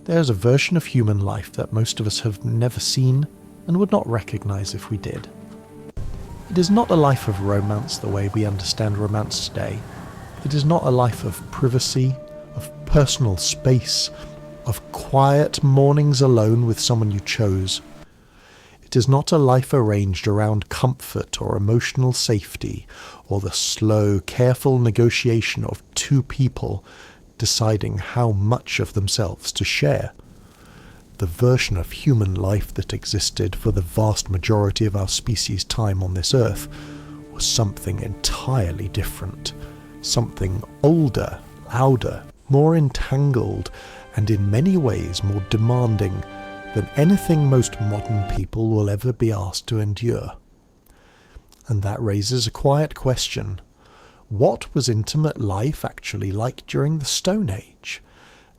there's a version of human life that most of us have never seen and would not recognise if we did. It is not a life of romance the way we understand romance today. It is not a life of privacy, of personal space, of quiet mornings alone with someone you chose. It is not a life arranged around comfort or emotional safety, or the slow, careful negotiation of two people deciding how much of themselves to share. The version of human life that existed for the vast majority of our species' time on this earth was something entirely different. Something older, louder, more entangled, and in many ways more demanding than anything most modern people will ever be asked to endure. And that raises a quiet question. What was intimate life actually like during the Stone Age?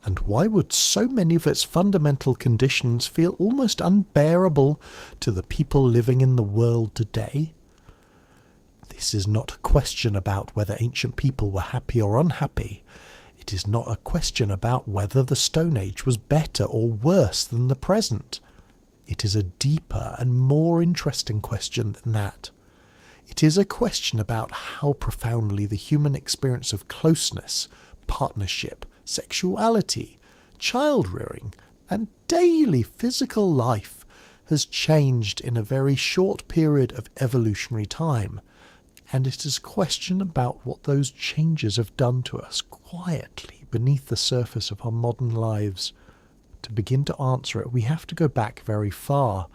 And why would so many of its fundamental conditions feel almost unbearable to the people living in the world today? This is not a question about whether ancient people were happy or unhappy. It is not a question about whether the Stone Age was better or worse than the present. It is a deeper and more interesting question than that. It is a question about how profoundly the human experience of closeness, partnership, sexuality, child-rearing, and daily physical life has changed in a very short period of evolutionary time. And it is a question about what those changes have done to us quietly beneath the surface of our modern lives. To begin to answer it, we have to go back very far,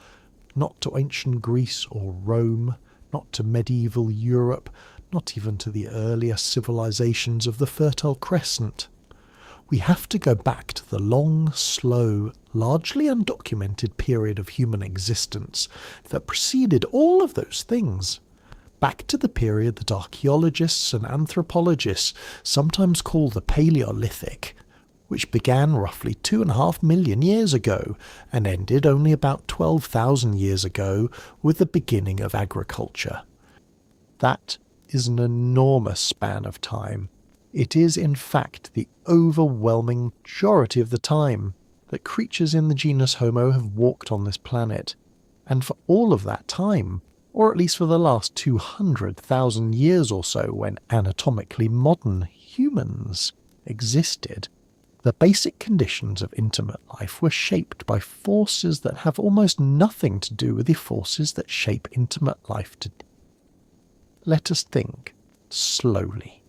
not to ancient Greece or Rome, not to medieval Europe, not even to the earlier civilizations of the Fertile Crescent. We have to go back to the long, slow, largely undocumented period of human existence that preceded all of those things. Back to the period that archaeologists and anthropologists sometimes call the Paleolithic, which began roughly 2.5 million years ago and ended only about 12,000 years ago with the beginning of agriculture. That is an enormous span of time. It is in fact the overwhelming majority of the time that creatures in the genus Homo have walked on this planet, and for all of that time, or at least for the last 200,000 years or so when anatomically modern humans existed, the basic conditions of intimate life were shaped by forces that have almost nothing to do with the forces that shape intimate life today. Let us think, slowly,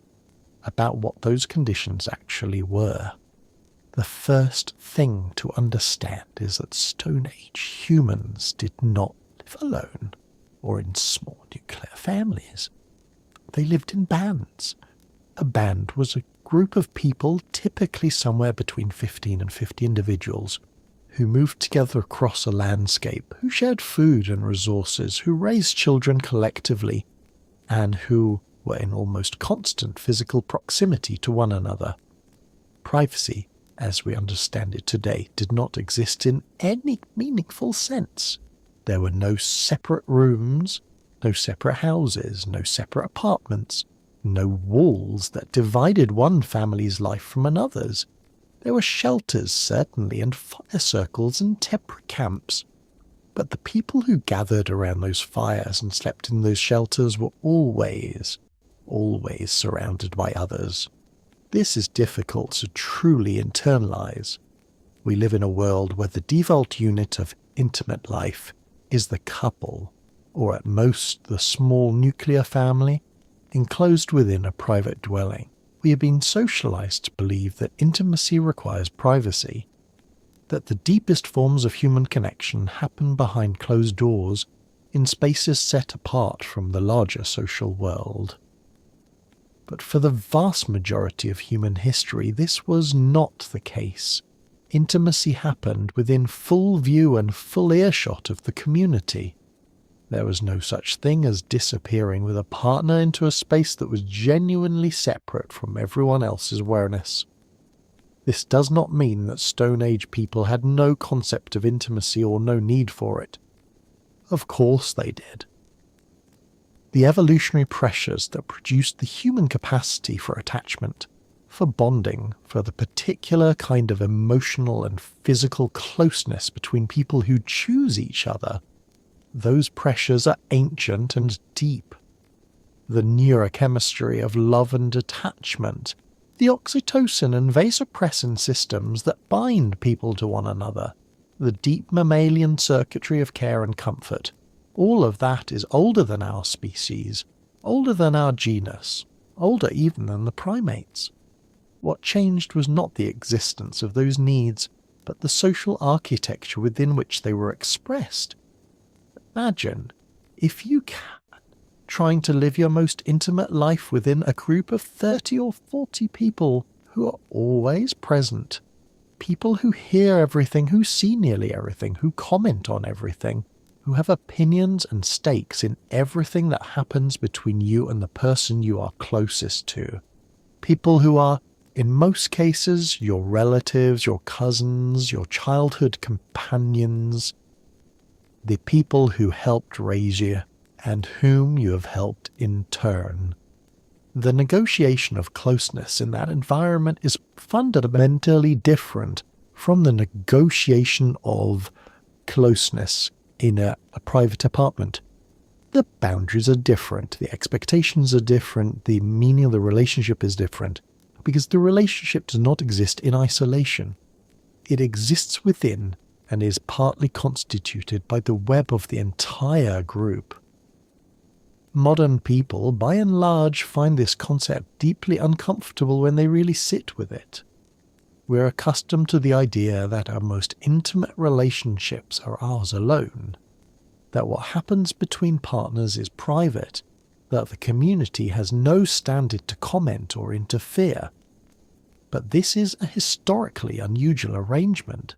about what those conditions actually were. The first thing to understand is that Stone Age humans did not live alone or in small nuclear families. They lived in bands. A band was a group of people, typically somewhere between 15 and 50 individuals, who moved together across a landscape, who shared food and resources, who raised children collectively, and who were in almost constant physical proximity to one another. Privacy, as we understand it today, did not exist in any meaningful sense. There were no separate rooms, no separate houses, no separate apartments, no walls that divided one family's life from another's. There were shelters, certainly, and fire circles and temporary camps. But the people who gathered around those fires and slept in those shelters were always surrounded by others. This is difficult to truly internalize. We live in a world where the default unit of intimate life is the couple, or at most the small nuclear family, enclosed within a private dwelling. We have been socialized to believe that intimacy requires privacy, that the deepest forms of human connection happen behind closed doors in spaces set apart from the larger social world. But for the vast majority of human history, this was not the case. Intimacy happened within full view and full earshot of the community. There was no such thing as disappearing with a partner into a space that was genuinely separate from everyone else's awareness. This does not mean that Stone Age people had no concept of intimacy or no need for it. Of course they did. The evolutionary pressures that produced the human capacity for attachment for bonding, for the particular kind of emotional and physical closeness between people who choose each other, those pressures are ancient and deep. The neurochemistry of love and attachment, the oxytocin and vasopressin systems that bind people to one another, the deep mammalian circuitry of care and comfort, all of that is older than our species, older than our genus, older even than the primates. What changed was not the existence of those needs, but the social architecture within which they were expressed. Imagine, if you can, trying to live your most intimate life within a group of 30 or 40 people who are always present. People who hear everything, who see nearly everything, who comment on everything, who have opinions and stakes in everything that happens between you and the person you are closest to. People who are, in most cases, your relatives, your cousins, your childhood companions, the people who helped raise you, and whom you have helped in turn. The negotiation of closeness in that environment is fundamentally different from the negotiation of closeness in a private apartment. The boundaries are different, the expectations are different, the meaning of the relationship is different, because the relationship does not exist in isolation. It exists within and is partly constituted by the web of the entire group. Modern people, by and large, find this concept deeply uncomfortable when they really sit with it. We're accustomed to the idea that our most intimate relationships are ours alone, that what happens between partners is private, that the community has no standard to comment or interfere. But this is a historically unusual arrangement.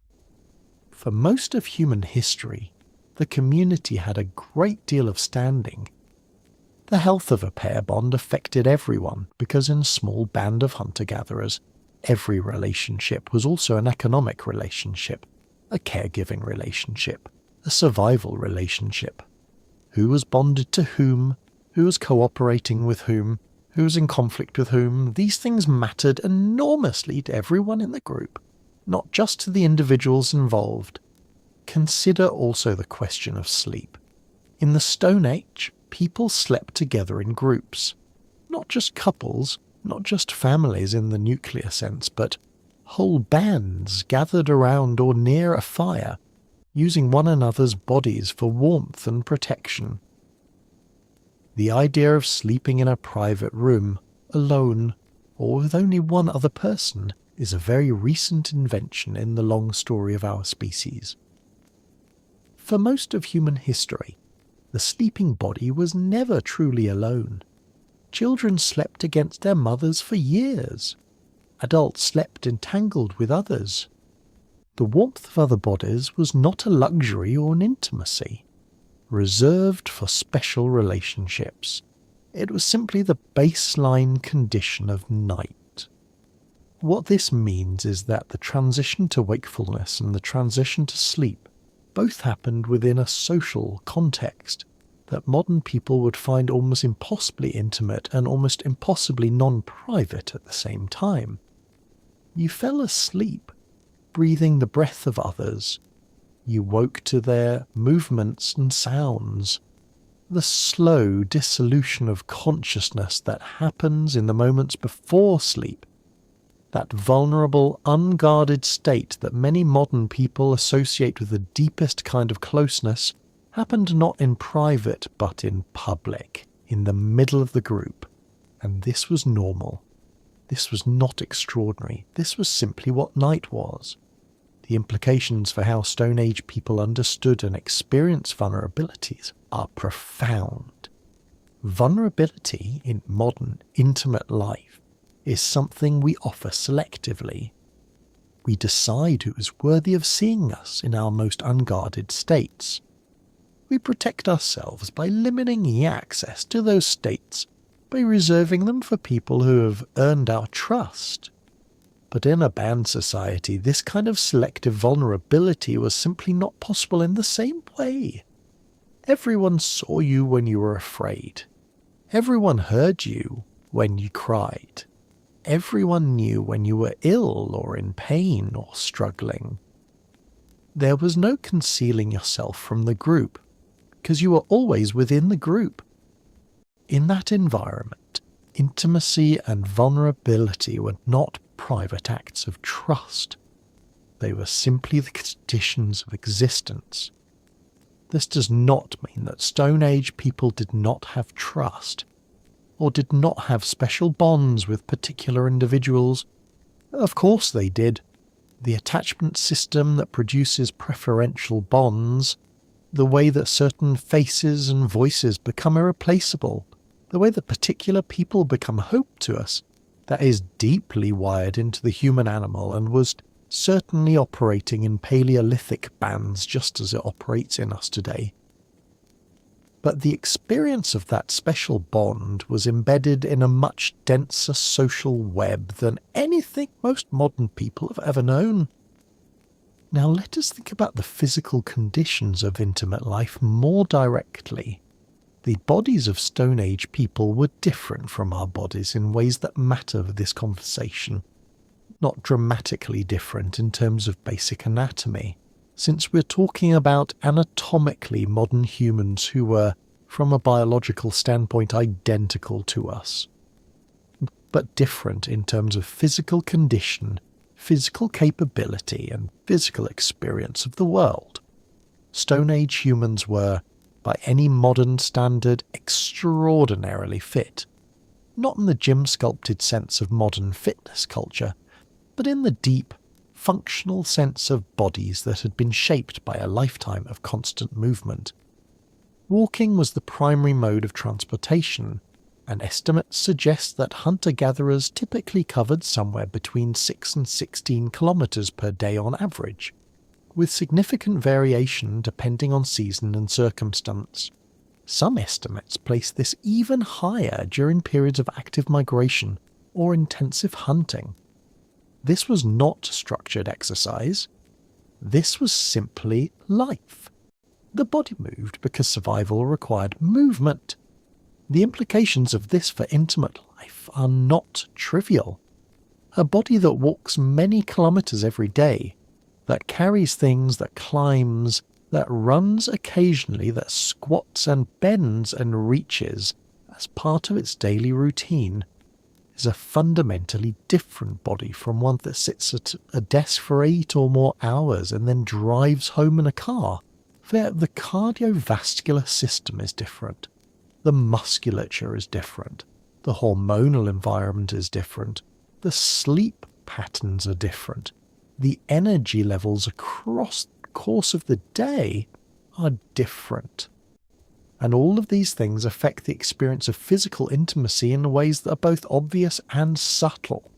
For most of human history, the community had a great deal of standing. The health of a pair bond affected everyone, because in a small band of hunter-gatherers, every relationship was also an economic relationship, a caregiving relationship, a survival relationship. Who was bonded to whom, who was cooperating with whom, who was in conflict with whom, these things mattered enormously to everyone in the group, not just to the individuals involved. Consider also the question of sleep. In the Stone Age, people slept together in groups, not just couples, not just families in the nuclear sense, but whole bands gathered around or near a fire, using one another's bodies for warmth and protection. The idea of sleeping in a private room, alone, or with only one other person, is a very recent invention in the long story of our species. For most of human history, the sleeping body was never truly alone. Children slept against their mothers for years. Adults slept entangled with others. The warmth of other bodies was not a luxury or an intimacy, reserved for special relationships. It was simply the baseline condition of night. What this means is that the transition to wakefulness and the transition to sleep both happened within a social context that modern people would find almost impossibly intimate and almost impossibly non-private at the same time. You fell asleep, breathing the breath of others. You woke to their movements and sounds. The slow dissolution of consciousness that happens in the moments before sleep, that vulnerable, unguarded state that many modern people associate with the deepest kind of closeness, happened not in private but in public, in the middle of the group. And this was normal. This was not extraordinary. This was simply what night was. The implications for how Stone Age people understood and experienced vulnerabilities are profound. Vulnerability in modern, intimate life is something we offer selectively. We decide who is worthy of seeing us in our most unguarded states. We protect ourselves by limiting access to those states, by reserving them for people who have earned our trust. But in a band society, this kind of selective vulnerability was simply not possible in the same way. Everyone saw you when you were afraid. Everyone heard you when you cried. everyone knew when you were ill or in pain or struggling. There was no concealing yourself from the group, because you were always within the group. In that environment, intimacy and vulnerability were not private acts of trust. They were simply the conditions of existence. This does not mean that Stone Age people did not have trust, or did not have special bonds with particular individuals. Of course they did. The attachment system that produces preferential bonds, the way that certain faces and voices become irreplaceable, the way that particular people become hope to us, that is deeply wired into the human animal and was certainly operating in Paleolithic bands just as it operates in us today. But the experience of that special bond was embedded in a much denser social web than anything most modern people have ever known. Now let us think about the physical conditions of intimate life more directly. The bodies of Stone Age people were different from our bodies in ways that matter for this conversation. Not dramatically different in terms of basic anatomy, since we're talking about anatomically modern humans who were, from a biological standpoint, identical to us, but different in terms of physical condition, physical capability, and physical experience of the world. Stone Age humans were, by any modern standard, extraordinarily fit. Not in the gym-sculpted sense of modern fitness culture, but in the deep, functional sense of bodies that had been shaped by a lifetime of constant movement. Walking was the primary mode of transportation, and estimates suggest that hunter-gatherers typically covered somewhere between 6 and 16 kilometers per day on average, with significant variation depending on season and circumstance. Some estimates place this even higher during periods of active migration or intensive hunting. This was not structured exercise. This was simply life. The body moved because survival required movement. The implications of this for intimate life are not trivial. A body that walks many kilometers every day, that carries things, that climbs, that runs occasionally, that squats and bends and reaches as part of its daily routine, is a fundamentally different body from one that sits at a desk for 8 or more hours and then drives home in a car. The cardiovascular system is different. The musculature is different. The hormonal environment is different. The sleep patterns are different. The energy levels across the course of the day are different. And all of these things affect the experience of physical intimacy in ways that are both obvious and subtle.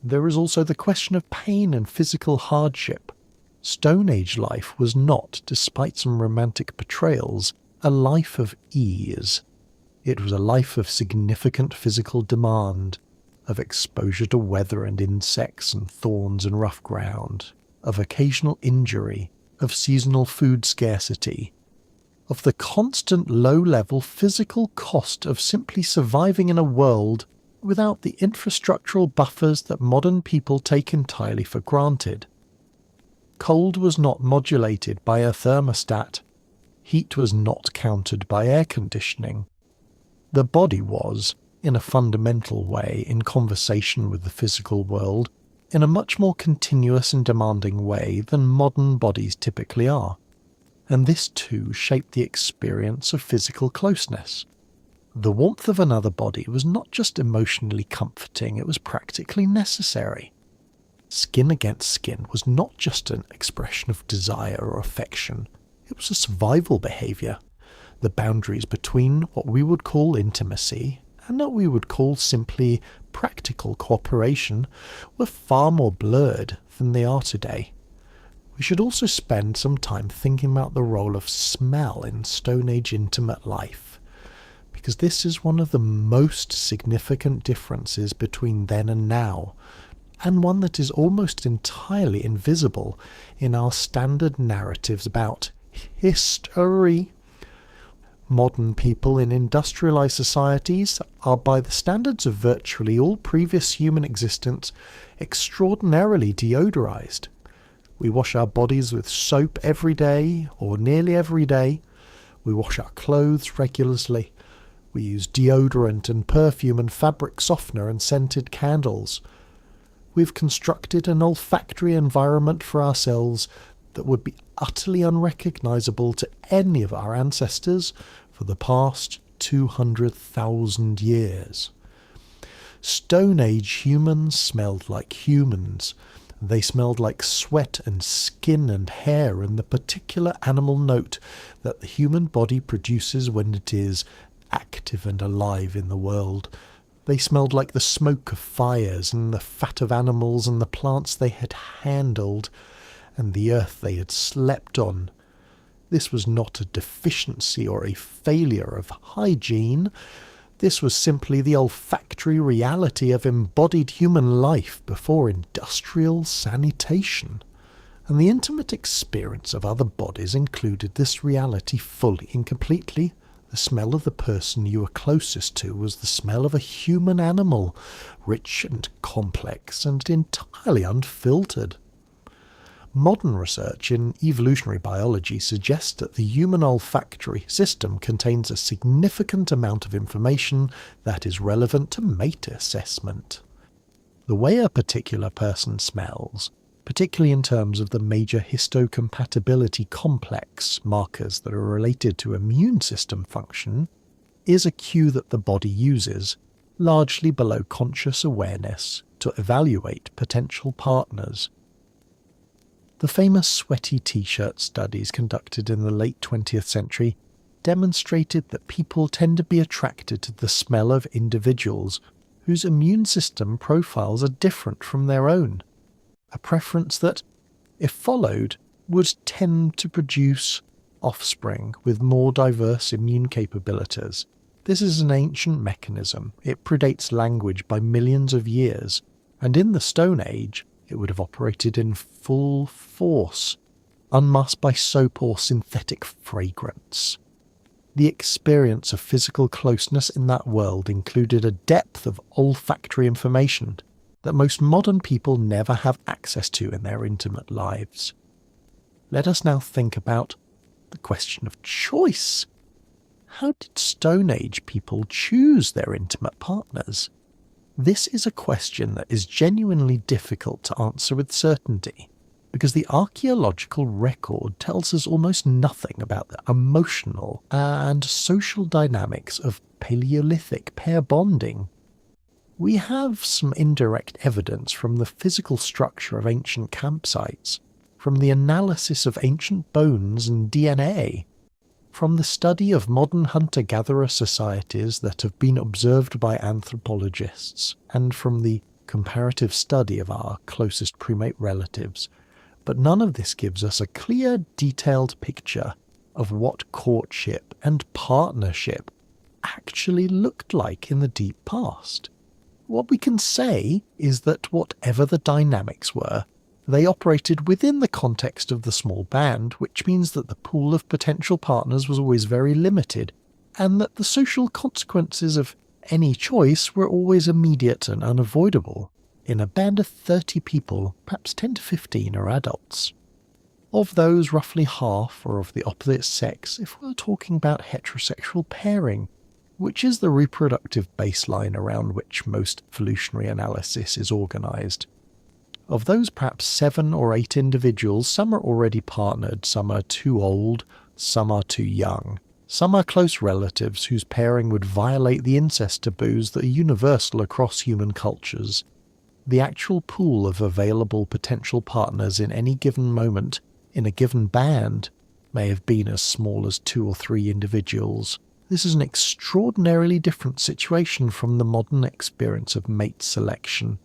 There is also the question of pain and physical hardship. Stone Age life was not, despite some romantic portrayals, a life of ease. It was a life of significant physical demand, of exposure to weather and insects and thorns and rough ground, of occasional injury, of seasonal food scarcity, of the constant low-level physical cost of simply surviving in a world without the infrastructural buffers that modern people take entirely for granted. Cold was not modulated by a thermostat. Heat was not countered by air conditioning. The body was, in a fundamental way, in conversation with the physical world, in a much more continuous and demanding way than modern bodies typically are. And this too shaped the experience of physical closeness. The warmth of another body was not just emotionally comforting, it was practically necessary. Skin against skin was not just an expression of desire or affection, it was a survival behaviour. The boundaries between what we would call intimacy and what we would call simply practical cooperation were far more blurred than they are today. We should also spend some time thinking about the role of smell in Stone Age intimate life, because this is one of the most significant differences between then and now, and one that is almost entirely invisible in our standard narratives about history. Modern people in industrialized societies are, by the standards of virtually all previous human existence, extraordinarily deodorized. We wash our bodies with soap every day, or nearly every day. We wash our clothes regularly. We use deodorant and perfume and fabric softener and scented candles. We've constructed an olfactory environment for ourselves that would be utterly unrecognizable to any of our ancestors for the past 200,000 years. Stone Age humans smelled like humans. They smelled like sweat and skin and hair and the particular animal note that the human body produces when it is active and alive in the world. They smelled like the smoke of fires and the fat of animals and the plants they had handled and the earth they had slept on. This was not a deficiency or a failure of hygiene. This was simply the olfactory reality of embodied human life before industrial sanitation. And the intimate experience of other bodies included this reality fully and completely. The smell of the person you were closest to was the smell of a human animal, rich and complex and entirely unfiltered. Modern research in evolutionary biology suggests that the human olfactory system contains a significant amount of information that is relevant to mate assessment. The way a particular person smells, particularly in terms of the major histocompatibility complex markers that are related to immune system function, is a cue that the body uses, largely below conscious awareness, to evaluate potential partners. The famous sweaty t-shirt studies conducted in the late 20th century demonstrated that people tend to be attracted to the smell of individuals whose immune system profiles are different from their own, a preference that, if followed, would tend to produce offspring with more diverse immune capabilities. This is an ancient mechanism. It predates language by millions of years, and in the Stone Age, it would have operated in full force, unmasked by soap or synthetic fragrance. The experience of physical closeness in that world included a depth of olfactory information that most modern people never have access to in their intimate lives. Let us now think about the question of choice. How did Stone Age people choose their intimate partners? This is a question that is genuinely difficult to answer with certainty, because the archaeological record tells us almost nothing about the emotional and social dynamics of Paleolithic pair bonding. We have some indirect evidence from the physical structure of ancient campsites, from the analysis of ancient bones and DNA, from the study of modern hunter-gatherer societies that have been observed by anthropologists, and from the comparative study of our closest primate relatives, but none of this gives us a clear, detailed picture of what courtship and partnership actually looked like in the deep past. What we can say is that whatever the dynamics were, they operated within the context of the small band, which means that the pool of potential partners was always very limited, and that the social consequences of any choice were always immediate and unavoidable. In a band of 30 people, perhaps 10 to 15 are adults. Of those, roughly half are of the opposite sex if we're talking about heterosexual pairing, which is the reproductive baseline around which most evolutionary analysis is organised. Of those perhaps 7 or 8 individuals, some are already partnered, some are too old, some are too young. Some are close relatives whose pairing would violate the incest taboos that are universal across human cultures. The actual pool of available potential partners in any given moment in a given band may have been as small as 2 or 3 individuals. This is an extraordinarily different situation from the modern experience of mate selection.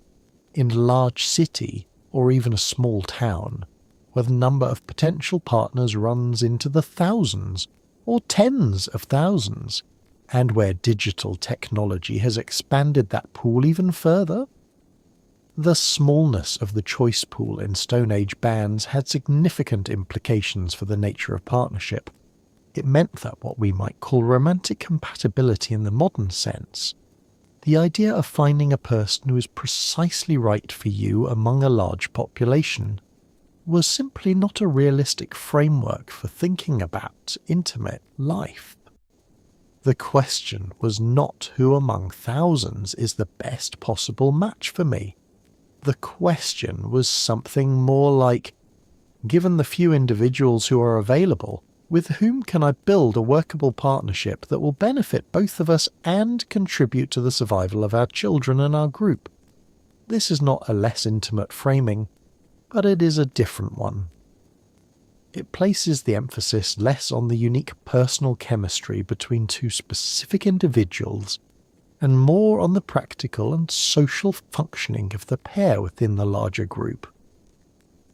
In a large city, or even a small town, where the number of potential partners runs into the thousands, or tens of thousands, and where digital technology has expanded that pool even further. The smallness of the choice pool in Stone Age bands had significant implications for the nature of partnership. It meant that what we might call romantic compatibility in the modern sense, the idea of finding a person who is precisely right for you among a large population, was simply not a realistic framework for thinking about intimate life. The question was not who among thousands is the best possible match for me. The question was something more like, given the few individuals who are available, with whom can I build a workable partnership that will benefit both of us and contribute to the survival of our children and our group? This is not a less intimate framing, but it is a different one. It places the emphasis less on the unique personal chemistry between two specific individuals and more on the practical and social functioning of the pair within the larger group.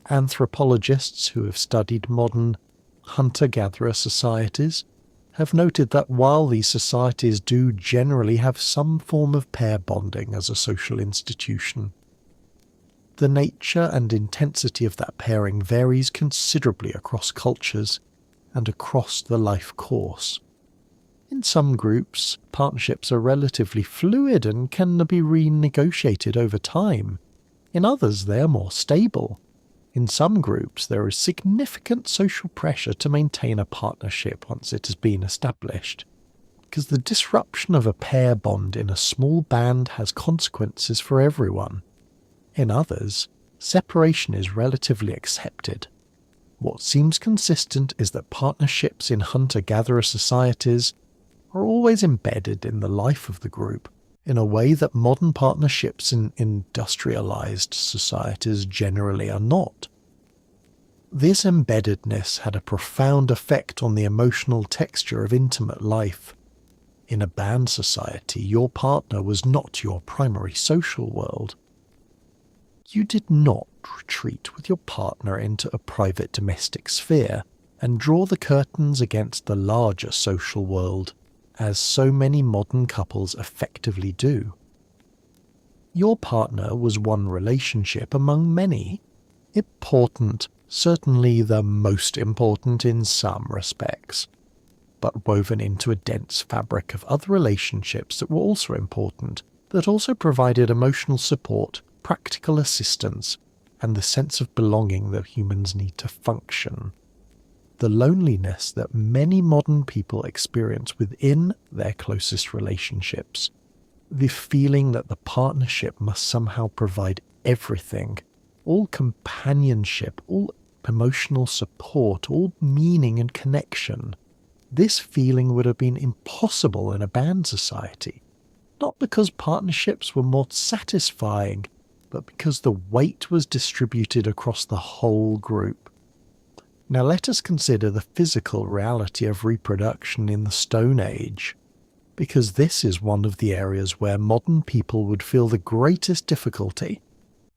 Anthropologists who have studied modern hunter-gatherer societies have noted that while these societies do generally have some form of pair bonding as a social institution, the nature and intensity of that pairing varies considerably across cultures and across the life course. In some groups, partnerships are relatively fluid and can be renegotiated over time. In others, they are more stable. In some groups, there is significant social pressure to maintain a partnership once it has been established, because the disruption of a pair bond in a small band has consequences for everyone. In others, separation is relatively accepted. What seems consistent is that partnerships in hunter-gatherer societies are always embedded in the life of the group in a way that modern partnerships in industrialized societies generally are not. This embeddedness had a profound effect on the emotional texture of intimate life. In a band society, your partner was not your primary social world. You did not retreat with your partner into a private domestic sphere and draw the curtains against the larger social world, as so many modern couples effectively do. Your partner was one relationship among many, important, certainly the most important in some respects, but woven into a dense fabric of other relationships that were also important, that also provided emotional support, practical assistance, and the sense of belonging that humans need to function. The loneliness that many modern people experience within their closest relationships, the feeling that the partnership must somehow provide everything, all companionship, all emotional support, all meaning and connection. This feeling would have been impossible in a band society, not because partnerships were more satisfying, but because the weight was distributed across the whole group. Now let us consider the physical reality of reproduction in the Stone Age, because this is one of the areas where modern people would feel the greatest difficulty,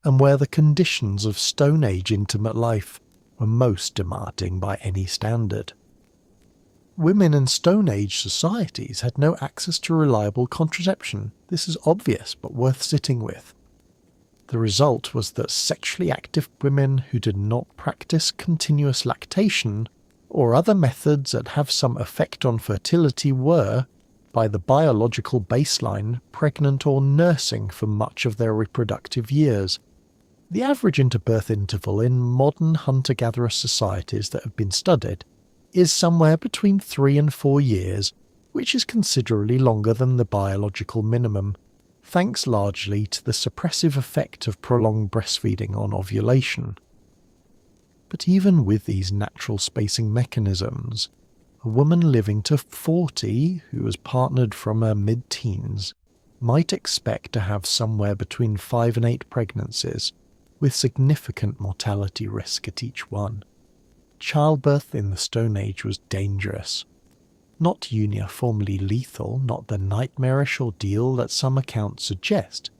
and where the conditions of Stone Age intimate life were most demanding by any standard. Women in Stone Age societies had no access to reliable contraception. This is obvious, but worth sitting with. The result was that sexually active women who did not practice continuous lactation or other methods that have some effect on fertility were, by the biological baseline, pregnant or nursing for much of their reproductive years. The average interbirth interval in modern hunter-gatherer societies that have been studied is somewhere between 3 and 4 years, which is considerably longer than the biological minimum, thanks largely to the suppressive effect of prolonged breastfeeding on ovulation. But even with these natural spacing mechanisms, a woman living to 40 who was partnered from her mid-teens might expect to have somewhere between 5 and 8 pregnancies, with significant mortality risk at each one. Childbirth in the Stone Age was dangerous. Not uniformly lethal, not the nightmarish ordeal that some accounts suggest,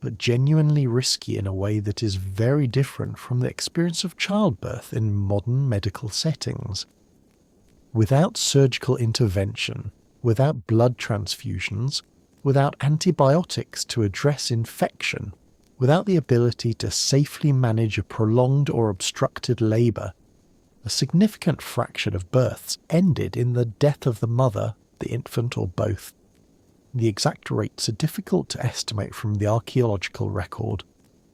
but genuinely risky in a way that is very different from the experience of childbirth in modern medical settings. Without surgical intervention, without blood transfusions, without antibiotics to address infection, without the ability to safely manage a prolonged or obstructed labour, A significant fraction of births ended in the death of the mother, the infant, or both. The exact rates are difficult to estimate from the archaeological record,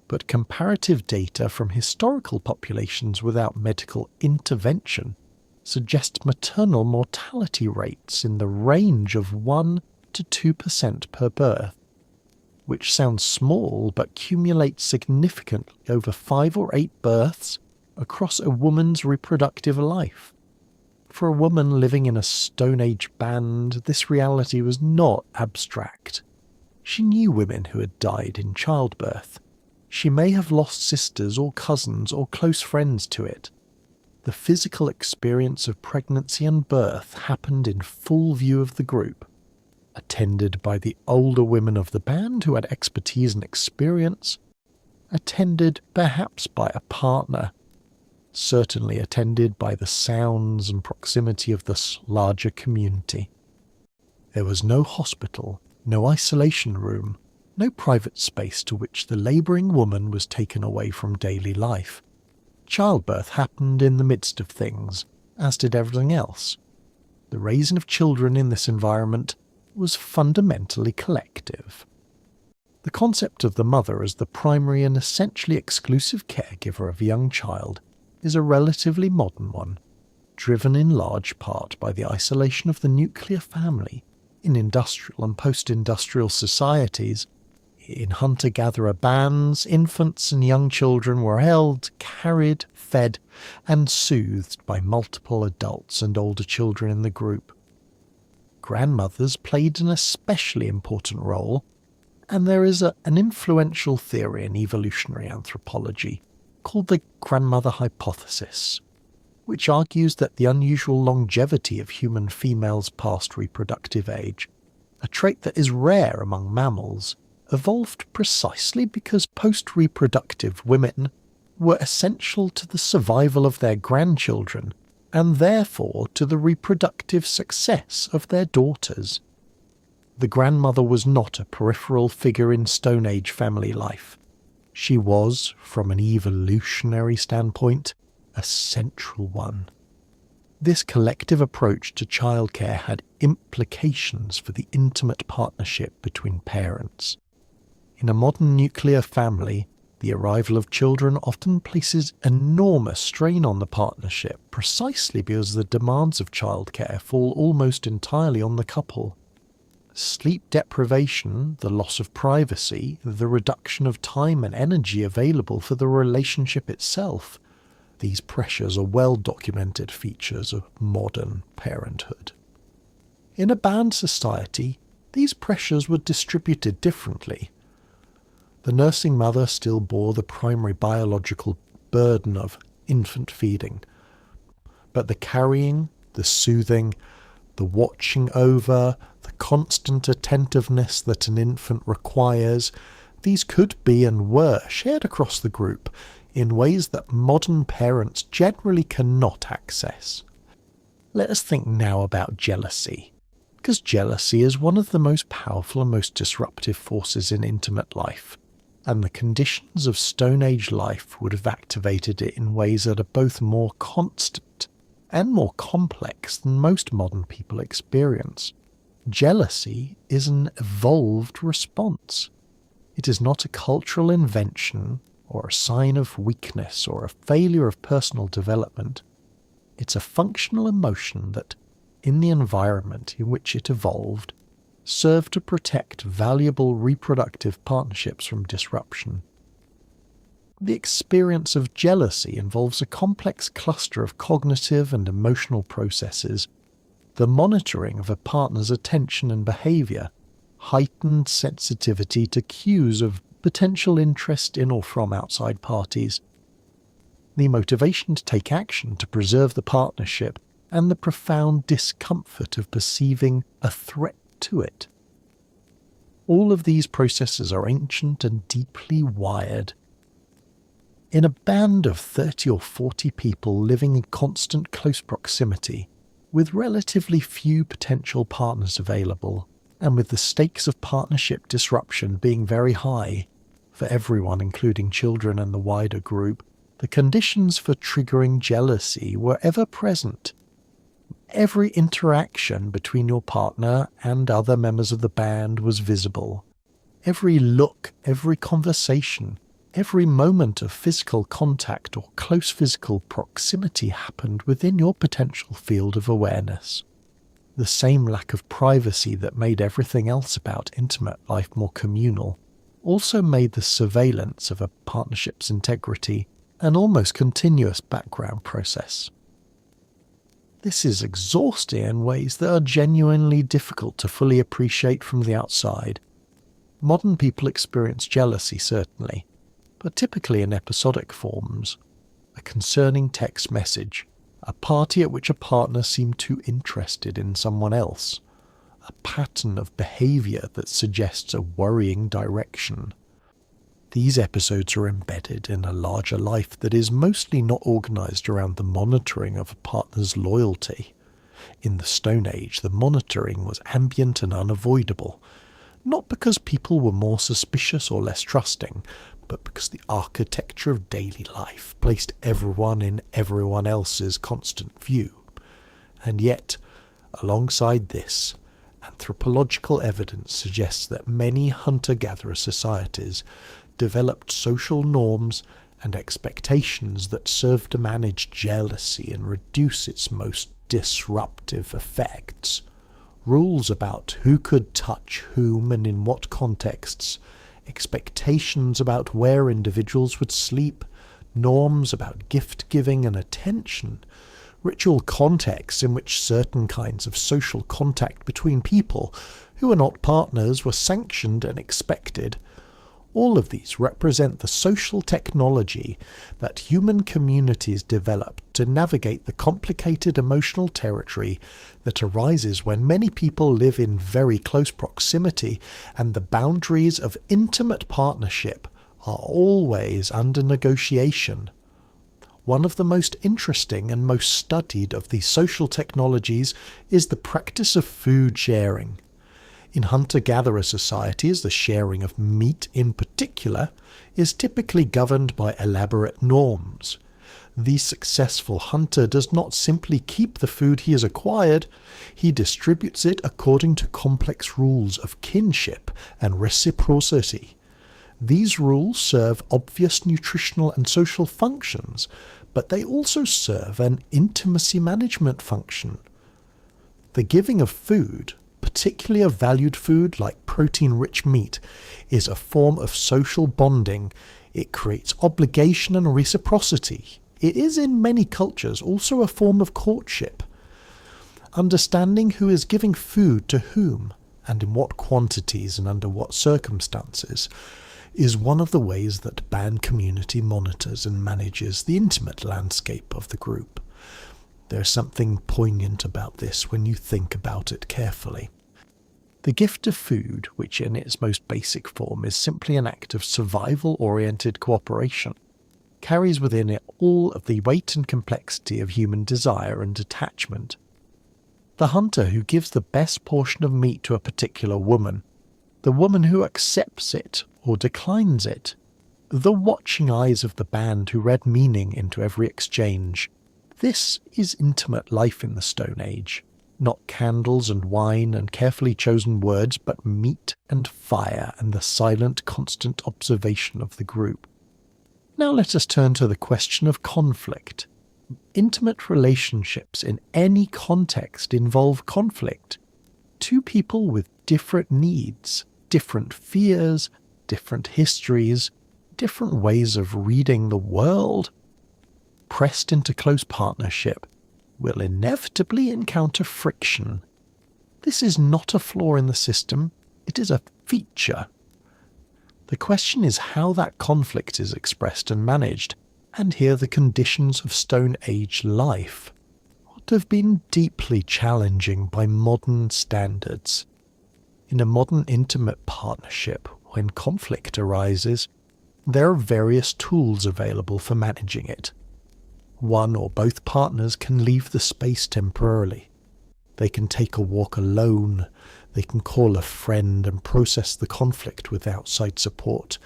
but comparative data from historical populations without medical intervention suggest maternal mortality rates in the range of 1 to 2% per birth, which sounds small but accumulates significantly over 5 or 8 births across a woman's reproductive life. For a woman living in a Stone Age band, this reality was not abstract. She knew women who had died in childbirth. She may have lost sisters or cousins or close friends to it. The physical experience of pregnancy and birth happened in full view of the group, attended by the older women of the band who had expertise and experience, attended perhaps by a partner, certainly attended by the sounds and proximity of this larger community. There was no hospital, no isolation room, no private space to which the labouring woman was taken away from daily life. Childbirth happened in the midst of things, as did everything else. The raising of children in this environment was fundamentally collective. The concept of the mother as the primary and essentially exclusive caregiver of a young child is a relatively modern one, driven in large part by the isolation of the nuclear family in industrial and post-industrial societies. In hunter-gatherer bands, infants and young children were held, carried, fed, and soothed by multiple adults and older children in the group. Grandmothers played an especially important role, and there is an influential theory in evolutionary anthropology called the grandmother hypothesis, which argues that the unusual longevity of human females past reproductive age, a trait that is rare among mammals, evolved precisely because post-reproductive women were essential to the survival of their grandchildren and therefore to the reproductive success of their daughters. The grandmother was not a peripheral figure in Stone Age family life. She was, from an evolutionary standpoint, a central one. This collective approach to childcare had implications for the intimate partnership between parents. In a modern nuclear family, the arrival of children often places enormous strain on the partnership precisely because the demands of childcare fall almost entirely on the couple. Sleep deprivation, the loss of privacy, the reduction of time and energy available for the relationship itself, these pressures are well-documented features of modern parenthood. In a band society, these pressures were distributed differently. The nursing mother still bore the primary biological burden of infant feeding, but the carrying, the soothing, the watching over, the constant attentiveness that an infant requires, these could be and were shared across the group in ways that modern parents generally cannot access. Let us think now about jealousy, because jealousy is one of the most powerful and most disruptive forces in intimate life, and the conditions of Stone Age life would have activated it in ways that are both more constant and more complex than most modern people experience. Jealousy is an evolved response. It is not a cultural invention or a sign of weakness or a failure of personal development. It's a functional emotion that, in the environment in which it evolved, served to protect valuable reproductive partnerships from disruption. The experience of jealousy involves a complex cluster of cognitive and emotional processes, the monitoring of a partner's attention and behaviour, heightened sensitivity to cues of potential interest in or from outside parties, the motivation to take action to preserve the partnership, and the profound discomfort of perceiving a threat to it. All of these processes are ancient and deeply wired. In a band of 30 or 40 people living in constant close proximity, with relatively few potential partners available, and with the stakes of partnership disruption being very high, for everyone including children and the wider group, The conditions for triggering jealousy were ever present. Every interaction between your partner and other members of the band was visible. Every look, every conversation, every moment of physical contact or close physical proximity happened within your potential field of awareness. The same lack of privacy that made everything else about intimate life more communal also made the surveillance of a partnership's integrity an almost continuous background process. This is exhausting in ways that are genuinely difficult to fully appreciate from the outside. Modern people experience jealousy, certainly, but typically in episodic forms. A concerning text message, a party at which a partner seemed too interested in someone else, a pattern of behaviour that suggests a worrying direction. These episodes are embedded in a larger life that is mostly not organised around the monitoring of a partner's loyalty. In the Stone Age, the monitoring was ambient and unavoidable, not because people were more suspicious or less trusting, but because the architecture of daily life placed everyone in everyone else's constant view. And yet, alongside this, anthropological evidence suggests that many hunter-gatherer societies developed social norms and expectations that served to manage jealousy and reduce its most disruptive effects. Rules about who could touch whom and in what contexts, expectations about where individuals would sleep, norms about gift-giving and attention, ritual contexts in which certain kinds of social contact between people who are not partners were sanctioned and expected. All of these represent the social technology that human communities developed to navigate the complicated emotional territory that arises when many people live in very close proximity and the boundaries of intimate partnership are always under negotiation. One of the most interesting and most studied of these social technologies is the practice of food sharing. In hunter-gatherer societies, the sharing of meat in particular is typically governed by elaborate norms. The successful hunter does not simply keep the food he has acquired, he distributes it according to complex rules of kinship and reciprocity. These rules serve obvious nutritional and social functions, but they also serve an intimacy management function. The giving of food, particularly of valued food like protein-rich meat, is a form of social bonding. It creates obligation and reciprocity. It is in many cultures also a form of courtship. Understanding who is giving food to whom, and in what quantities and under what circumstances, is one of the ways that band community monitors and manages the intimate landscape of the group. There's something poignant about this when you think about it carefully. The gift of food, which in its most basic form is simply an act of survival-oriented cooperation, carries within it all of the weight and complexity of human desire and attachment. The hunter who gives the best portion of meat to a particular woman, the woman who accepts it or declines it, the watching eyes of the band who read meaning into every exchange. This is intimate life in the Stone Age. Not candles and wine and carefully chosen words, but meat and fire and the silent, constant observation of the group. Now let us turn to the question of conflict. Intimate relationships in any context involve conflict. Two people with different needs, different fears, different histories, different ways of reading the world, pressed into close partnership, will inevitably encounter friction. This is not a flaw in the system, it is a feature. The question is how that conflict is expressed and managed, and here the conditions of Stone Age life would have been deeply challenging by modern standards. In a modern intimate partnership, when conflict arises, there are various tools available for managing it. One or both partners can leave the space temporarily. They can take a walk alone. They can call a friend and process the conflict with outside support.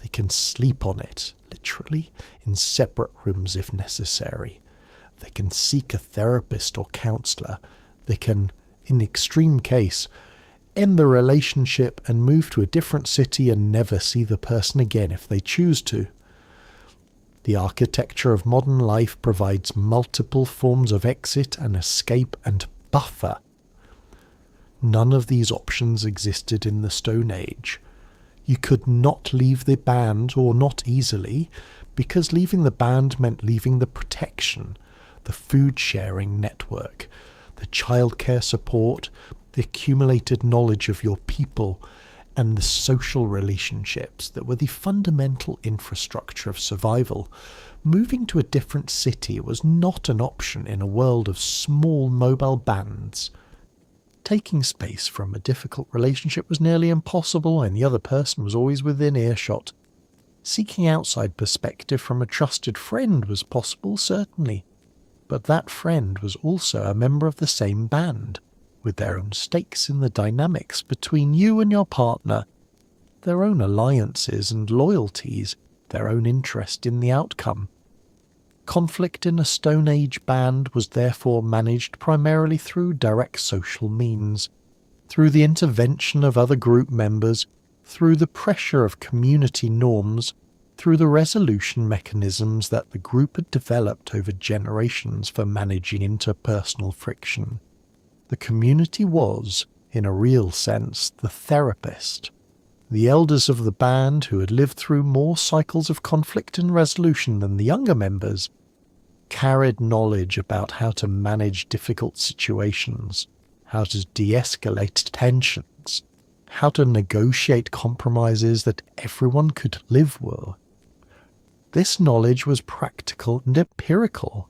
They can sleep on it, literally, in separate rooms if necessary. They can seek a therapist or counsellor. They can, in the extreme case, end the relationship and move to a different city and never see the person again if they choose to. The architecture of modern life provides multiple forms of exit and escape and buffer. None of these options existed in the Stone Age. You could not leave the band, or not easily, because leaving the band meant leaving the protection, the food-sharing network, the childcare support, the accumulated knowledge of your people, and the social relationships that were the fundamental infrastructure of survival. Moving to a different city was not an option in a world of small mobile bands. Taking space from a difficult relationship was nearly impossible, and the other person was always within earshot. Seeking outside perspective from a trusted friend was possible, certainly, but that friend was also a member of the same band, with their own stakes in the dynamics between you and your partner, their own alliances and loyalties, their own interest in the outcome. Conflict in a Stone Age band was therefore managed primarily through direct social means, through the intervention of other group members, through the pressure of community norms, through the resolution mechanisms that the group had developed over generations for managing interpersonal friction. The community was, in a real sense, the therapist. The elders of the band, who had lived through more cycles of conflict and resolution than the younger members, carried knowledge about how to manage difficult situations, how to de-escalate tensions, how to negotiate compromises that everyone could live with. This knowledge was practical and empirical,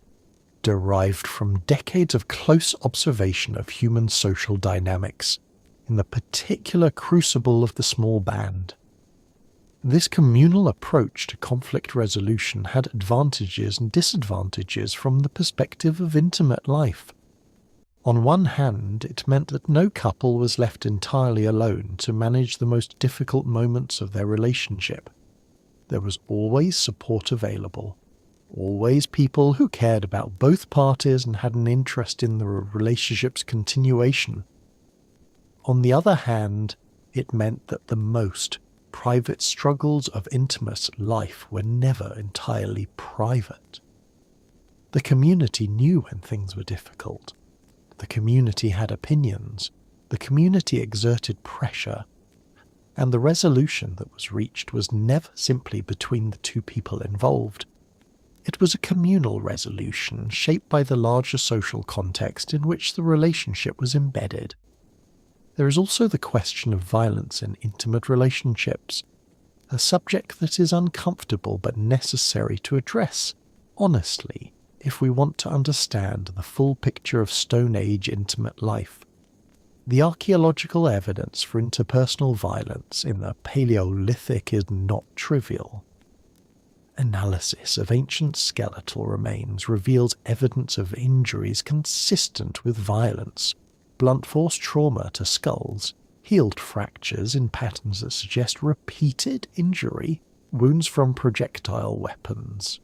derived from decades of close observation of human social dynamics in the particular crucible of the small band. This communal approach to conflict resolution had advantages and disadvantages from the perspective of intimate life. On one hand, it meant that no couple was left entirely alone to manage the most difficult moments of their relationship. There was always support available, always people who cared about both parties and had an interest in the relationship's continuation. On the other hand, it meant that the most private struggles of intimate life were never entirely private. The community knew when things were difficult. The community had opinions. The community exerted pressure. And the resolution that was reached was never simply between the two people involved. It was a communal resolution shaped by the larger social context in which the relationship was embedded. There is also the question of violence in intimate relationships, a subject that is uncomfortable but necessary to address, honestly, if we want to understand the full picture of Stone Age intimate life. The archaeological evidence for interpersonal violence in the Paleolithic is not trivial. Analysis of ancient skeletal remains reveals evidence of injuries consistent with violence, blunt force trauma to skulls, healed fractures in patterns that suggest repeated injury, wounds from projectile weapons.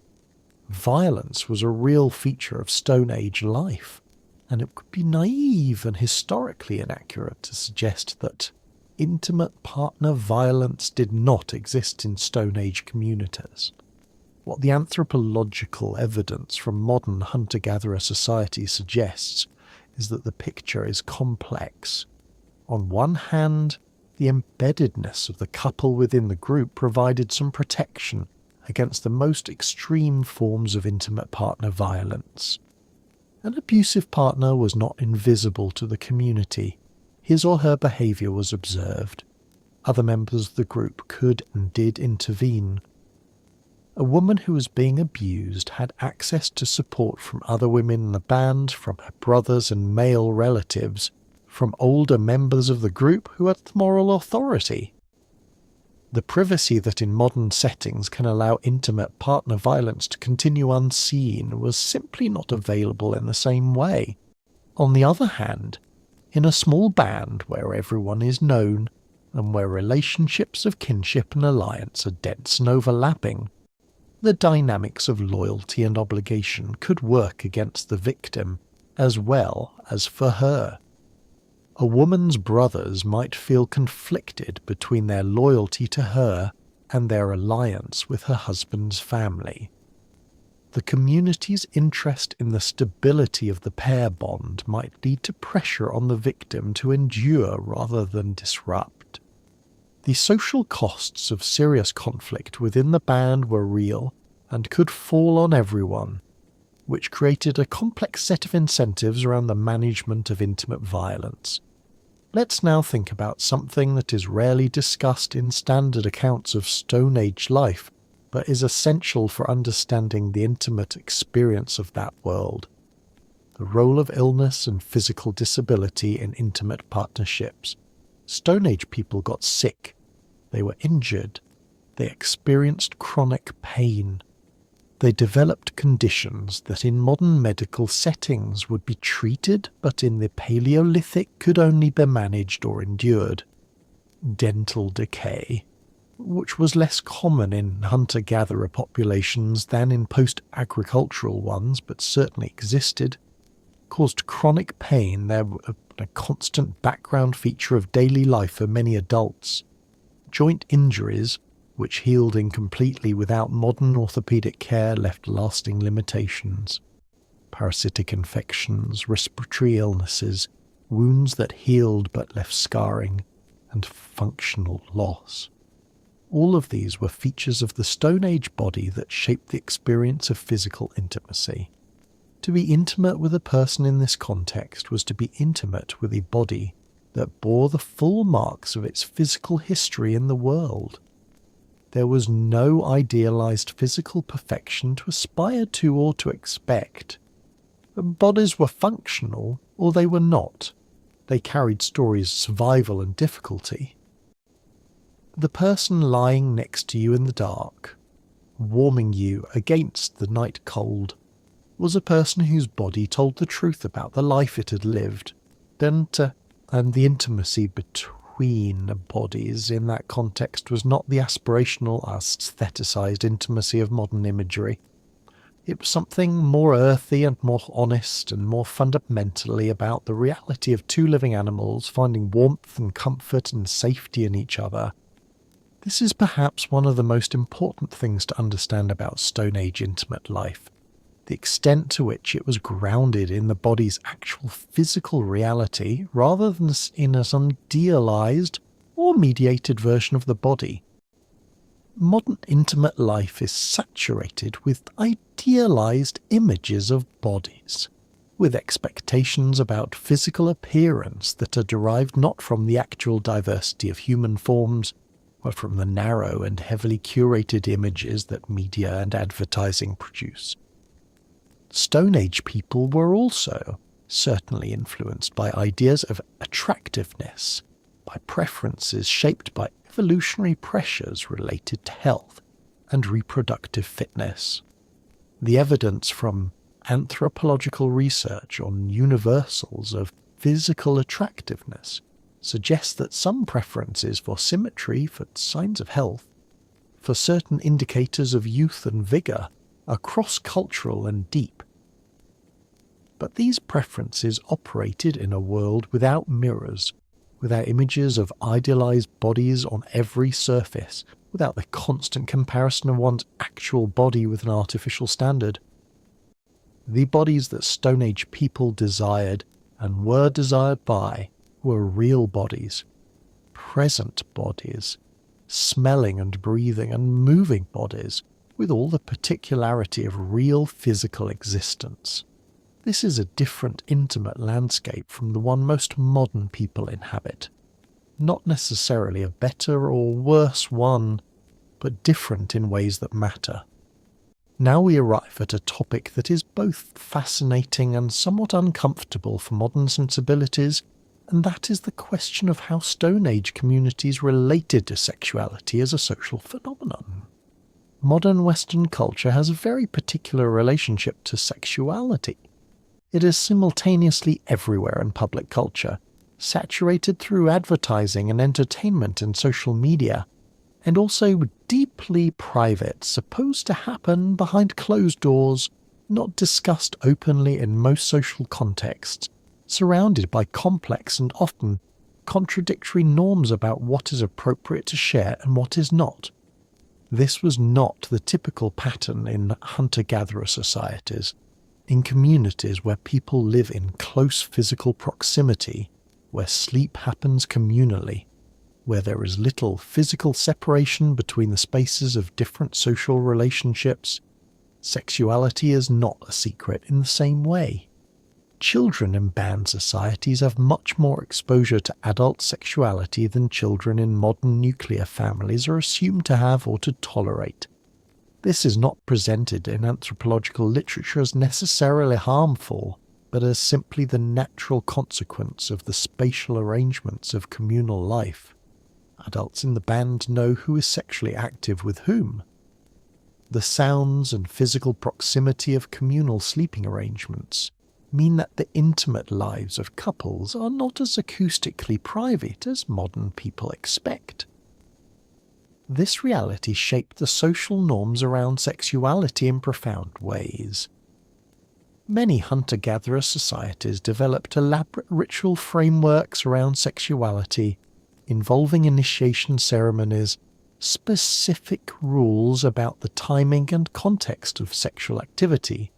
Violence was a real feature of Stone Age life, and it would be naive and historically inaccurate to suggest that intimate partner violence did not exist in Stone Age communities. What the anthropological evidence from modern hunter-gatherer societies suggests is that the picture is complex. On one hand, the embeddedness of the couple within the group provided some protection against the most extreme forms of intimate partner violence. An abusive partner was not invisible to the community. His or her behaviour was observed. Other members of the group could and did intervene. A woman who was being abused had access to support from other women in the band, from her brothers and male relatives, from older members of the group who had moral authority. The privacy that in modern settings can allow intimate partner violence to continue unseen was simply not available in the same way. On the other hand, in a small band where everyone is known, and where relationships of kinship and alliance are dense and overlapping, the dynamics of loyalty and obligation could work against the victim as well as for her. A woman's brothers might feel conflicted between their loyalty to her and their alliance with her husband's family. The community's interest in the stability of the pair bond might lead to pressure on the victim to endure rather than disrupt. The social costs of serious conflict within the band were real and could fall on everyone, which created a complex set of incentives around the management of intimate violence. Let's now think about something that is rarely discussed in standard accounts of Stone Age life, but is essential for understanding the intimate experience of that world: the role of illness and physical disability in intimate partnerships. Stone Age people got sick, they were injured, they experienced chronic pain. They developed conditions that in modern medical settings would be treated, but in the Paleolithic could only be managed or endured. Dental decay, which was less common in hunter-gatherer populations than in post-agricultural ones, but certainly existed, caused chronic pain. They were a constant background feature of daily life for many adults. Joint injuries, which healed incompletely without modern orthopedic care, left lasting limitations. Parasitic infections, respiratory illnesses, wounds that healed but left scarring, and functional loss. All of these were features of the Stone Age body that shaped the experience of physical intimacy. To be intimate with a person in this context was to be intimate with a body that bore the full marks of its physical history in the world. There was no idealized physical perfection to aspire to or to expect. Bodies were functional, or they were not. They carried stories of survival and difficulty. The person lying next to you in the dark, warming you against the night cold, was a person whose body told the truth about the life it had lived, and the intimacy between bodies in that context was not the aspirational, aestheticized intimacy of modern imagery. It was something more earthy and more honest and more fundamentally about the reality of two living animals finding warmth and comfort and safety in each other. This is perhaps one of the most important things to understand about Stone Age intimate life: the extent to which it was grounded in the body's actual physical reality rather than in an idealized or mediated version of the body. Modern intimate life is saturated with idealized images of bodies, with expectations about physical appearance that are derived not from the actual diversity of human forms, but from the narrow and heavily curated images that media and advertising produce. Stone Age people were also certainly influenced by ideas of attractiveness, by preferences shaped by evolutionary pressures related to health and reproductive fitness. The evidence from anthropological research on universals of physical attractiveness suggests that some preferences for symmetry, for signs of health, for certain indicators of youth and vigour, are cross-cultural and deep. But these preferences operated in a world without mirrors, without images of idealized bodies on every surface, without the constant comparison of one's actual body with an artificial standard. The bodies that Stone Age people desired and were desired by were real bodies, present bodies, smelling and breathing and moving bodies, with all the particularity of real physical existence. This is a different intimate landscape from the one most modern people inhabit. Not necessarily a better or worse one, but different in ways that matter. Now we arrive at a topic that is both fascinating and somewhat uncomfortable for modern sensibilities, and that is the question of how Stone Age communities related to sexuality as a social phenomenon. Modern Western culture has a very particular relationship to sexuality. It is simultaneously everywhere in public culture, saturated through advertising and entertainment and social media, and also deeply private, supposed to happen behind closed doors, not discussed openly in most social contexts, surrounded by complex and often contradictory norms about what is appropriate to share and what is not. This was not the typical pattern in hunter-gatherer societies, in communities where people live in close physical proximity, where sleep happens communally, where there is little physical separation between the spaces of different social relationships. Sexuality is not a secret in the same way. Children in band societies have much more exposure to adult sexuality than children in modern nuclear families are assumed to have or to tolerate. This is not presented in anthropological literature as necessarily harmful, but as simply the natural consequence of the spatial arrangements of communal life. Adults in the band know who is sexually active with whom. The sounds and physical proximity of communal sleeping arrangements mean that the intimate lives of couples are not as acoustically private as modern people expect. This reality shaped the social norms around sexuality in profound ways. Many hunter-gatherer societies developed elaborate ritual frameworks around sexuality, involving initiation ceremonies, specific rules about the timing and context of sexual activity,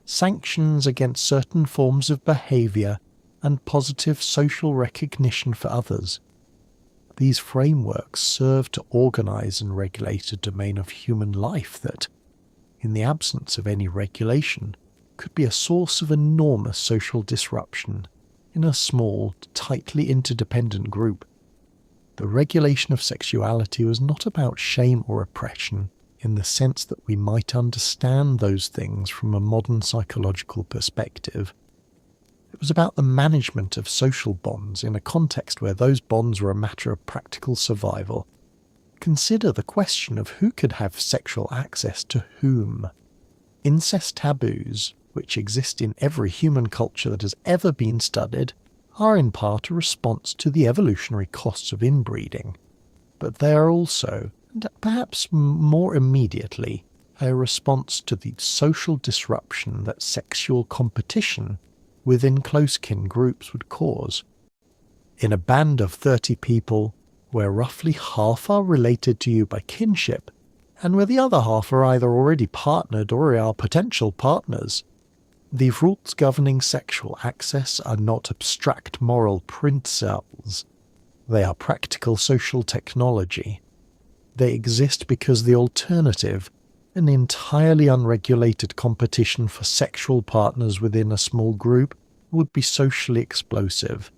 sanctions against certain forms of behavior, and positive social recognition for others. These frameworks serve to organize and regulate a domain of human life that, in the absence of any regulation, could be a source of enormous social disruption in a small, tightly interdependent group. The regulation of sexuality was not about shame or oppression, in the sense that we might understand those things from a modern psychological perspective. It was about the management of social bonds in a context where those bonds were a matter of practical survival. Consider the question of who could have sexual access to whom. Incest taboos, which exist in every human culture that has ever been studied, are in part a response to the evolutionary costs of inbreeding, but they are also, and perhaps more immediately, a response to the social disruption that sexual competition within close-kin groups would cause. In a band of 30 people, where roughly half are related to you by kinship, and where the other half are either already partnered or are potential partners, the rules governing sexual access are not abstract moral principles. They are practical social technology. They exist because the alternative, an entirely unregulated competition for sexual partners within a small group, would be socially explosive.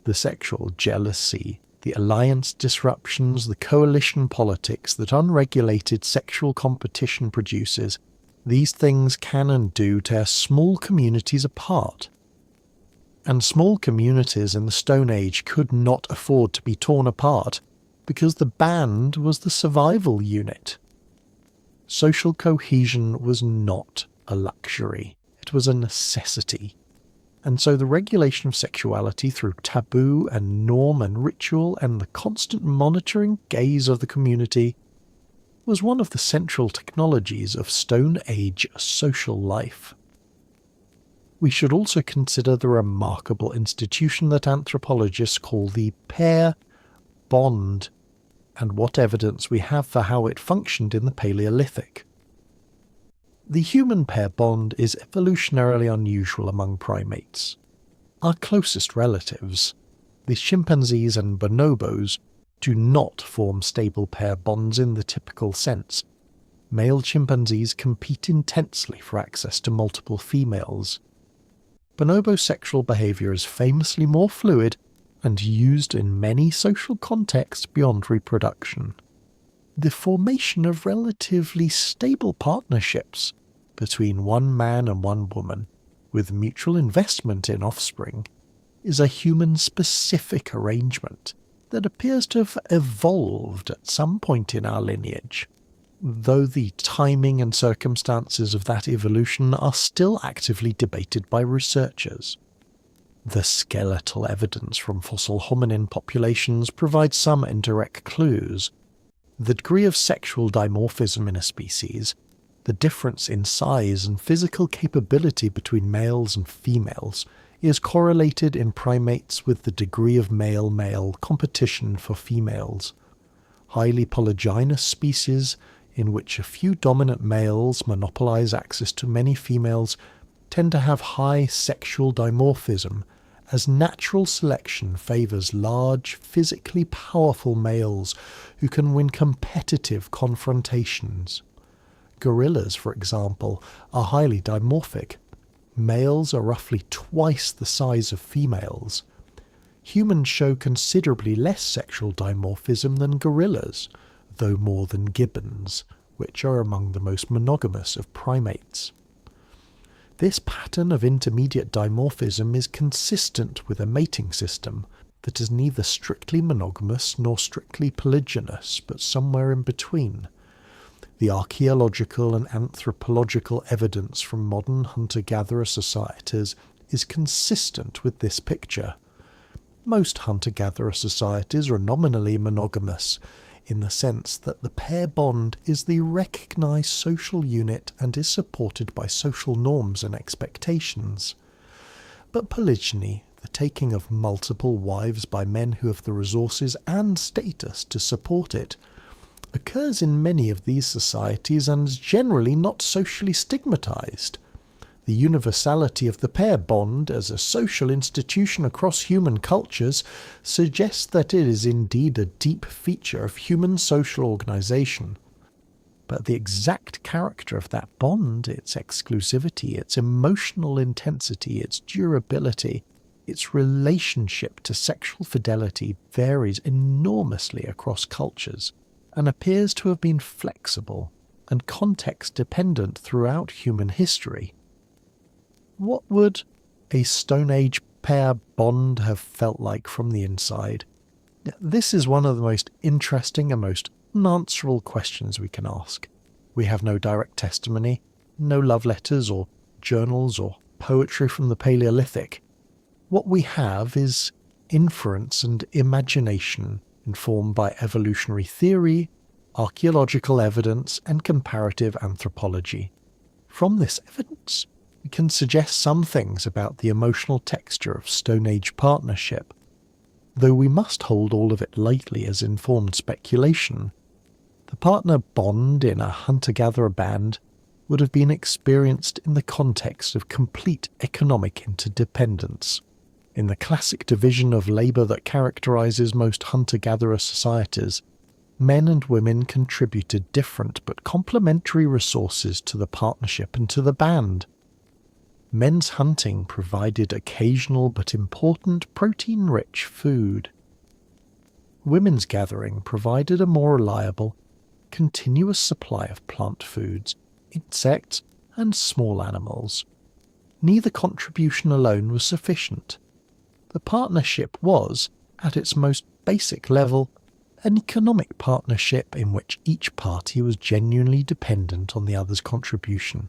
The sexual jealousy, the alliance disruptions, the coalition politics that unregulated sexual competition produces, these things can and do tear small communities apart. And small communities in the Stone Age could not afford to be torn apart because the band was the survival unit. Social cohesion was not a luxury, it was a necessity. And so the regulation of sexuality through taboo and norm and ritual and the constant monitoring gaze of the community was one of the central technologies of Stone Age social life. We should also consider the remarkable institution that anthropologists call the pair bond, and what evidence we have for how it functioned in the Paleolithic. The human pair bond is evolutionarily unusual among primates. Our closest relatives, the chimpanzees and bonobos, do not form stable pair bonds in the typical sense. Male chimpanzees compete intensely for access to multiple females. Bonobo sexual behavior is famously more fluid and used in many social contexts beyond reproduction. The formation of relatively stable partnerships between one man and one woman, with mutual investment in offspring, is a human-specific arrangement that appears to have evolved at some point in our lineage, though the timing and circumstances of that evolution are still actively debated by researchers. The skeletal evidence from fossil hominin populations provides some indirect clues. The degree of sexual dimorphism in a species, the difference in size and physical capability between males and females, is correlated in primates with the degree of male-male competition for females. Highly polygynous species, in which a few dominant males monopolize access to many females, tend to have high sexual dimorphism, as natural selection favours large, physically powerful males who can win competitive confrontations. Gorillas, for example, are highly dimorphic. Males are roughly twice the size of females. Humans show considerably less sexual dimorphism than gorillas, though more than gibbons, which are among the most monogamous of primates. This pattern of intermediate dimorphism is consistent with a mating system that is neither strictly monogamous nor strictly polygynous, but somewhere in between. The archaeological and anthropological evidence from modern hunter-gatherer societies is consistent with this picture. Most hunter-gatherer societies are nominally monogamous, in the sense that the pair bond is the recognised social unit and is supported by social norms and expectations. But polygyny, the taking of multiple wives by men who have the resources and status to support it, occurs in many of these societies and is generally not socially stigmatised. The universality of the pair bond as a social institution across human cultures suggests that it is indeed a deep feature of human social organisation. But the exact character of that bond, its exclusivity, its emotional intensity, its durability, its relationship to sexual fidelity varies enormously across cultures, and appears to have been flexible and context-dependent throughout human history. What would a Stone Age pair bond have felt like from the inside? This is one of the most interesting and most unanswerable questions we can ask. We have no direct testimony, no love letters or journals or poetry from the Paleolithic. What we have is inference and imagination informed by evolutionary theory, archaeological evidence, and comparative anthropology. From this evidence, we can suggest some things about the emotional texture of Stone Age partnership, though we must hold all of it lightly as informed speculation. The partner bond in a hunter-gatherer band would have been experienced in the context of complete economic interdependence. In the classic division of labour that characterises most hunter-gatherer societies, men and women contributed different but complementary resources to the partnership and to the band. Men's hunting provided occasional but important protein-rich food. Women's gathering provided a more reliable, continuous supply of plant foods, insects, and small animals. Neither contribution alone was sufficient. The partnership was, at its most basic level, an economic partnership in which each party was genuinely dependent on the other's contribution.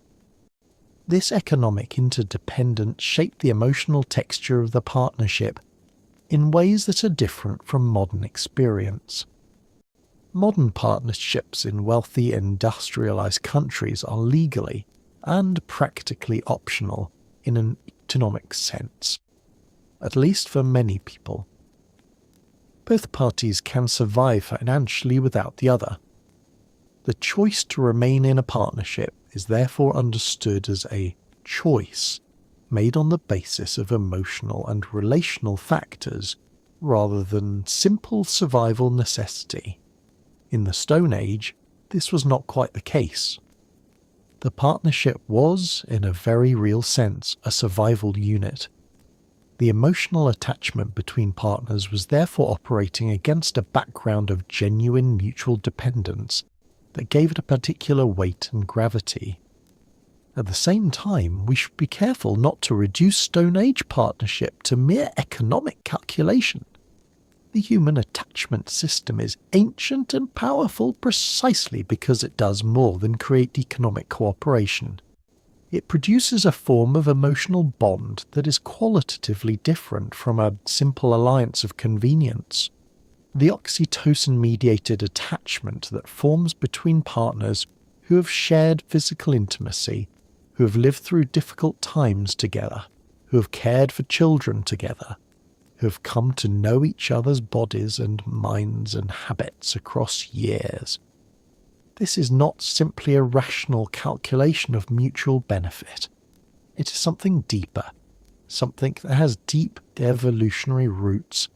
This economic interdependence shaped the emotional texture of the partnership in ways that are different from modern experience. Modern partnerships in wealthy, industrialized countries are legally and practically optional in an economic sense, at least for many people. Both parties can survive financially without the other. The choice to remain in a partnership is therefore understood as a choice made on the basis of emotional and relational factors rather than simple survival necessity. In the Stone Age, this was not quite the case. The partnership was, in a very real sense, a survival unit. The emotional attachment between partners was therefore operating against a background of genuine mutual dependence that gave it a particular weight and gravity. At the same time, we should be careful not to reduce Stone Age partnership to mere economic calculation. The human attachment system is ancient and powerful precisely because it does more than create economic cooperation. It produces a form of emotional bond that is qualitatively different from a simple alliance of convenience. The oxytocin-mediated attachment that forms between partners who have shared physical intimacy, who have lived through difficult times together, who have cared for children together, who have come to know each other's bodies and minds and habits across years. This is not simply a rational calculation of mutual benefit. It is something deeper, something that has deep evolutionary roots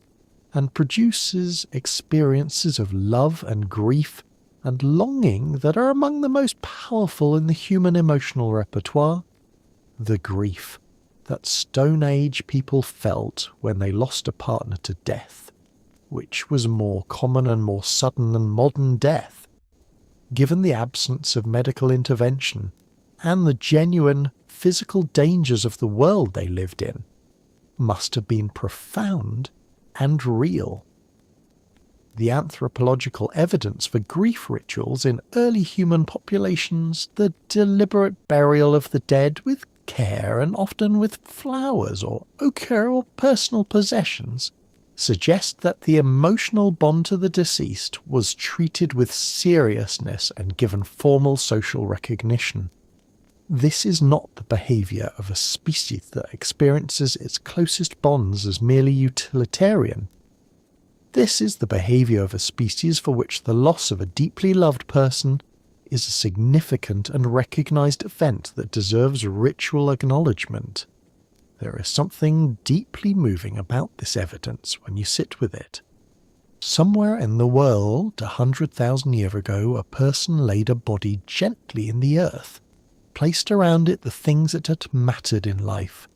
and produces experiences of love and grief and longing that are among the most powerful in the human emotional repertoire. The grief that Stone Age people felt when they lost a partner to death, which was more common and more sudden than modern death, given the absence of medical intervention and the genuine physical dangers of the world they lived in, must have been profound and real. The anthropological evidence for grief rituals in early human populations, the deliberate burial of the dead with care and often with flowers or ochre or personal possessions, suggest that the emotional bond to the deceased was treated with seriousness and given formal social recognition. This is not the behaviour of a species that experiences its closest bonds as merely utilitarian. This is the behaviour of a species for which the loss of a deeply loved person is a significant and recognised event that deserves ritual acknowledgement. There is something deeply moving about this evidence when you sit with it. Somewhere in the world, 100,000 years ago, a person laid a body gently in the earth, placed around it the things that had mattered in life,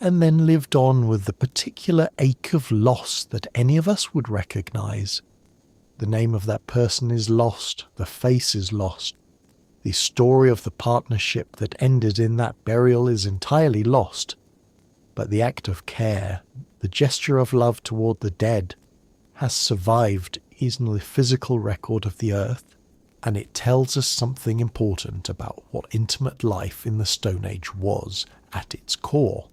and then lived on with the particular ache of loss that any of us would recognise. The name of that person is lost, the face is lost. The story of the partnership that ended in that burial is entirely lost. But the act of care, the gesture of love toward the dead, has survived in the physical record of the earth, and it tells us something important about what intimate life in the Stone Age was at its core.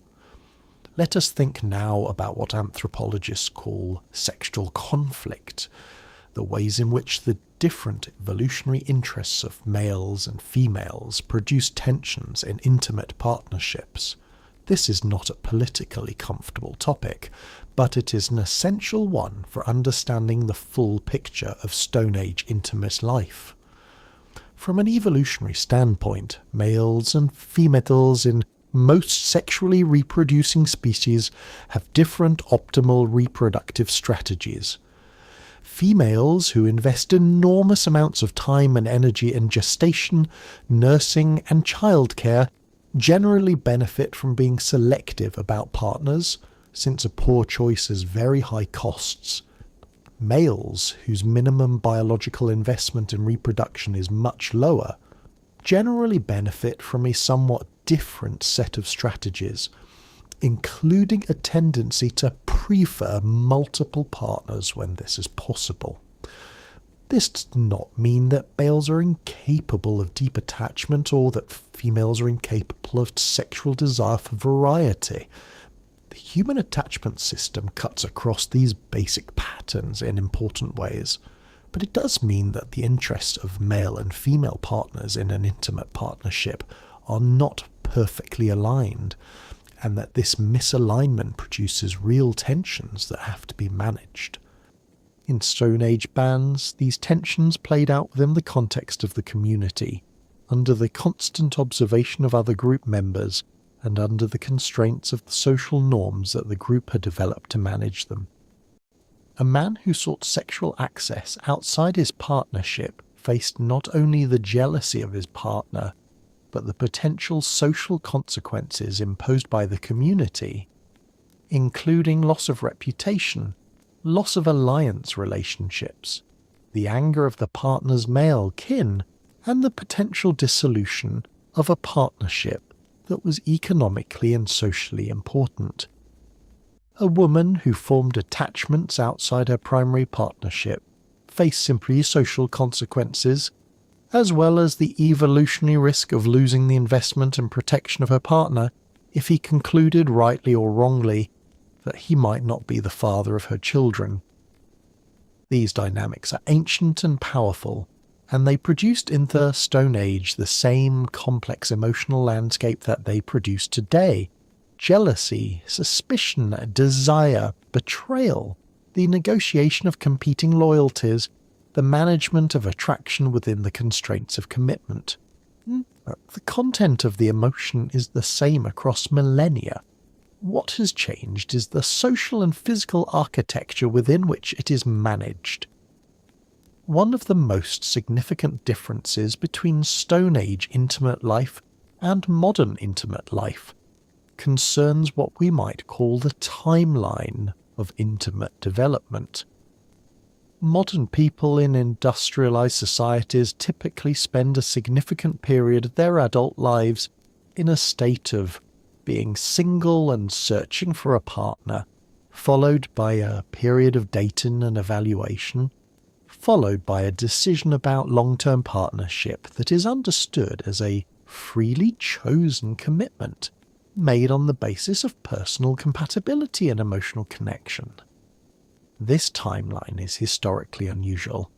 Let us think now about what anthropologists call sexual conflict, the ways in which the different evolutionary interests of males and females produce tensions in intimate partnerships. This is not a politically comfortable topic, but it is an essential one for understanding the full picture of Stone Age intimate life. From an evolutionary standpoint, males and females in most sexually reproducing species have different optimal reproductive strategies. Females who invest enormous amounts of time and energy in gestation, nursing and childcare generally benefit from being selective about partners, since a poor choice has very high costs. Males, whose minimum biological investment in reproduction is much lower, generally benefit from a somewhat different set of strategies, including a tendency to prefer multiple partners when this is possible. This does not mean that males are incapable of deep attachment or that females are incapable of sexual desire for variety. The human attachment system cuts across these basic patterns in important ways, but it does mean that the interests of male and female partners in an intimate partnership are not perfectly aligned, and that this misalignment produces real tensions that have to be managed. In Stone Age bands, these tensions played out within the context of the community, under the constant observation of other group members, and under the constraints of the social norms that the group had developed to manage them. A man who sought sexual access outside his partnership faced not only the jealousy of his partner, but the potential social consequences imposed by the community, including loss of reputation, loss of alliance relationships, the anger of the partner's male kin, and the potential dissolution of a partnership that was economically and socially important. A woman who formed attachments outside her primary partnership faced simply social consequences, as well as the evolutionary risk of losing the investment and protection of her partner if he concluded, rightly or wrongly, that he might not be the father of her children. These dynamics are ancient and powerful, and they produced in the Stone Age the same complex emotional landscape that they produce today. Jealousy, suspicion, desire, betrayal, the negotiation of competing loyalties, the management of attraction within the constraints of commitment. The content of the emotion is the same across millennia. What has changed is the social and physical architecture within which it is managed. One of the most significant differences between Stone Age intimate life and modern intimate life concerns what we might call the timeline of intimate development. Modern people in industrialized societies typically spend a significant period of their adult lives in a state of being single and searching for a partner, followed by a period of dating and evaluation, followed by a decision about long-term partnership that is understood as a freely chosen commitment made on the basis of personal compatibility and emotional connection. This timeline is historically unusual.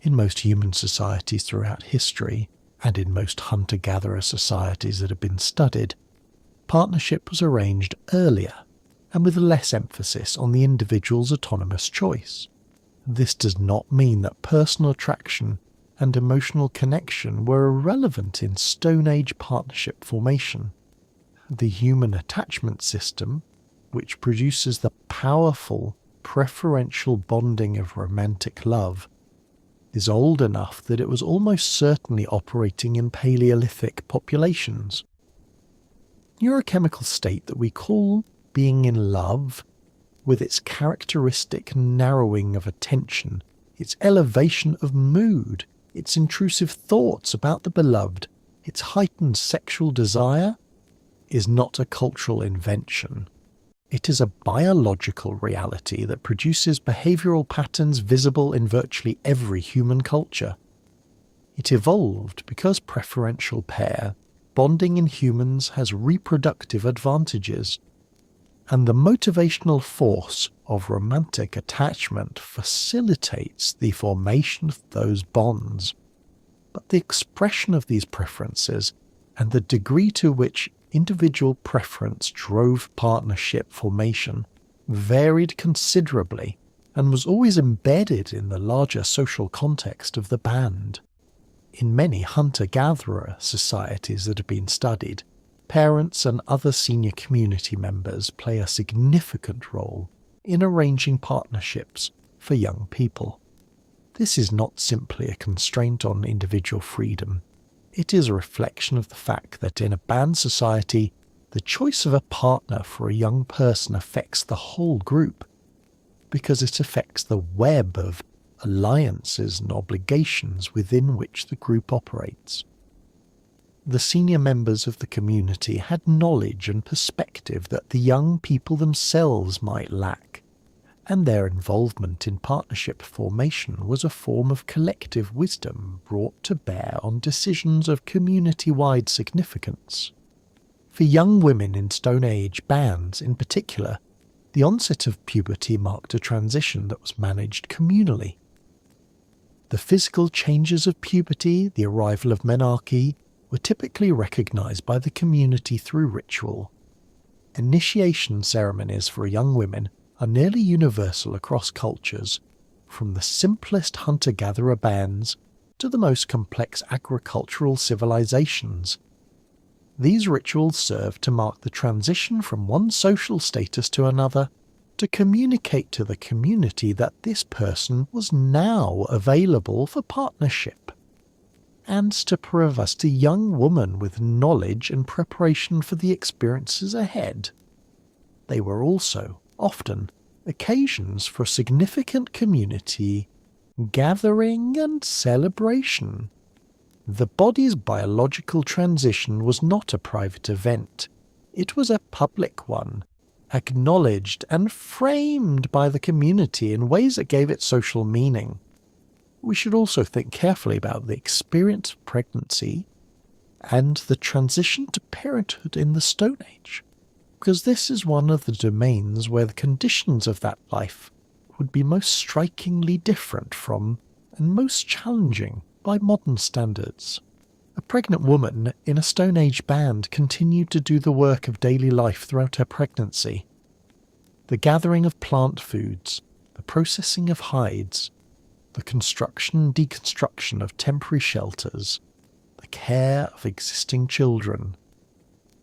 In most human societies throughout history, and in most hunter-gatherer societies that have been studied, partnership was arranged earlier and with less emphasis on the individual's autonomous choice. This does not mean that personal attraction and emotional connection were irrelevant in Stone Age partnership formation. The human attachment system, which produces the powerful preferential bonding of romantic love, is old enough that it was almost certainly operating in Paleolithic populations. Neurochemical state that we call being in love, with its characteristic narrowing of attention, its elevation of mood, its intrusive thoughts about the beloved, its heightened sexual desire, is not a cultural invention. It is a biological reality that produces behavioral patterns visible in virtually every human culture. It evolved because preferential pair bonding in humans has reproductive advantages, and the motivational force of romantic attachment facilitates the formation of those bonds. But the expression of these preferences and the degree to which individual preference drove partnership formation varied considerably and was always embedded in the larger social context of the band. In many hunter-gatherer societies that have been studied, parents and other senior community members play a significant role in arranging partnerships for young people. This is not simply a constraint on individual freedom. It is a reflection of the fact that in a band society, the choice of a partner for a young person affects the whole group, because it affects the web of alliances and obligations within which the group operates. The senior members of the community had knowledge and perspective that the young people themselves might lack, and their involvement in partnership formation was a form of collective wisdom brought to bear on decisions of community-wide significance. For young women in Stone Age bands in particular, the onset of puberty marked a transition that was managed communally. The physical changes of puberty, the arrival of menarche, were typically recognized by the community through ritual. Initiation ceremonies for young women are nearly universal across cultures, from the simplest hunter-gatherer bands to the most complex agricultural civilizations. These rituals serve to mark the transition from one social status to another, to communicate to the community that this person was now available for partnership, and to provide a young woman with knowledge and preparation for the experiences ahead. They were also often occasions for significant community gathering and celebration. The body's biological transition was not a private event. It was a public one, acknowledged and framed by the community in ways that gave it social meaning. we should also think carefully about the experience of pregnancy and the transition to parenthood in the Stone Age, because this is one of the domains where the conditions of that life would be most strikingly different from and most challenging by modern standards. A pregnant woman in a Stone Age band continued to do the work of daily life throughout her pregnancy. The gathering of plant foods, the processing of hides, the construction and deconstruction of temporary shelters, the care of existing children,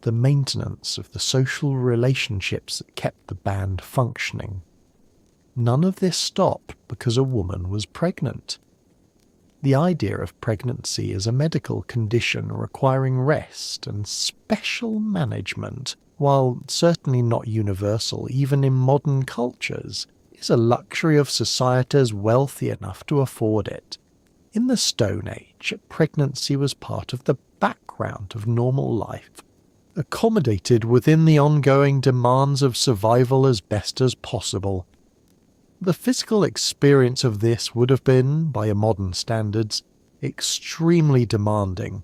the maintenance of the social relationships that kept the band functioning. None of this stopped because a woman was pregnant. The idea of pregnancy as a medical condition requiring rest and special management, while certainly not universal even in modern cultures, is a luxury of societies wealthy enough to afford it. In the Stone Age, pregnancy was part of the background of normal life, accommodated within the ongoing demands of survival as best as possible. The physical experience of this would have been, by modern standards, extremely demanding.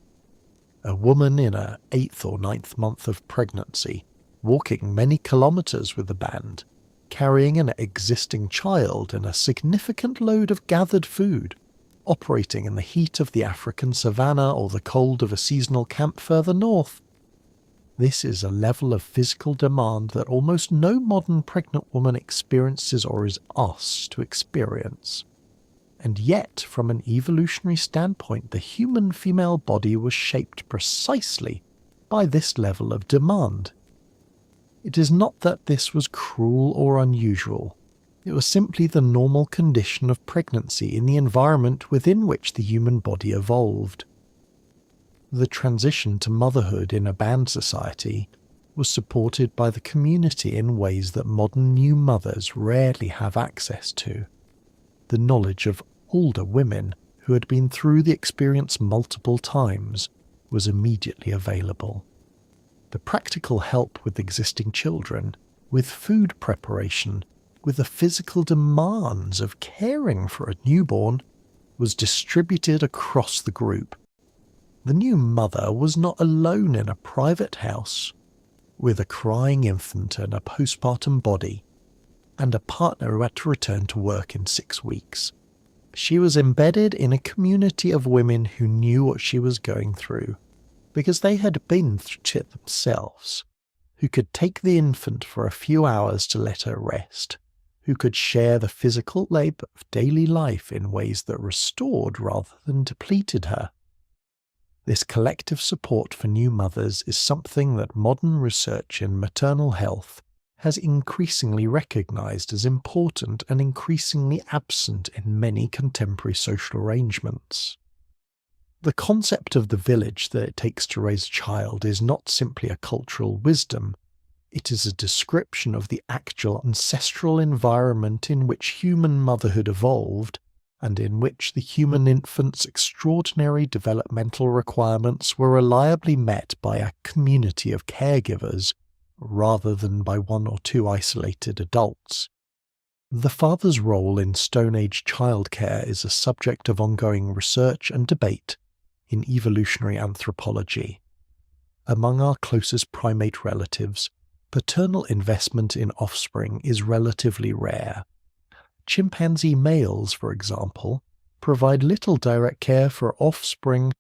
A woman in her 8th or 9th month of pregnancy, walking many kilometres with the band, carrying an existing child and a significant load of gathered food, operating in the heat of the African savanna or the cold of a seasonal camp further north. This is a level of physical demand that almost no modern pregnant woman experiences or is asked to experience. And yet, from an evolutionary standpoint, the human female body was shaped precisely by this level of demand. It is not that this was cruel or unusual. It was simply the normal condition of pregnancy in the environment within which the human body evolved. The transition to motherhood in a band society was supported by the community in ways that modern new mothers rarely have access to. The knowledge of older women who had been through the experience multiple times was immediately available. The practical help with existing children, with food preparation, with the physical demands of caring for a newborn, was distributed across the group. The new mother was not alone in a private house, with a crying infant and a postpartum body, and a partner who had to return to work in 6 weeks. She was embedded in a community of women who knew what she was going through, because they had been through it themselves, who could take the infant for a few hours to let her rest, who could share the physical labour of daily life in ways that restored rather than depleted her. This collective support for new mothers is something that modern research in maternal health has increasingly recognised as important and increasingly absent in many contemporary social arrangements. The concept of the village that it takes to raise a child is not simply a cultural wisdom, it is a description of the actual ancestral environment in which human motherhood evolved, and in which the human infant's extraordinary developmental requirements were reliably met by a community of caregivers, rather than by 1 or 2 isolated adults. The father's role in Stone Age childcare is a subject of ongoing research and debate in evolutionary anthropology. Among our closest primate relatives, paternal investment in offspring is relatively rare. Chimpanzee males, for example, provide little direct care for offspring,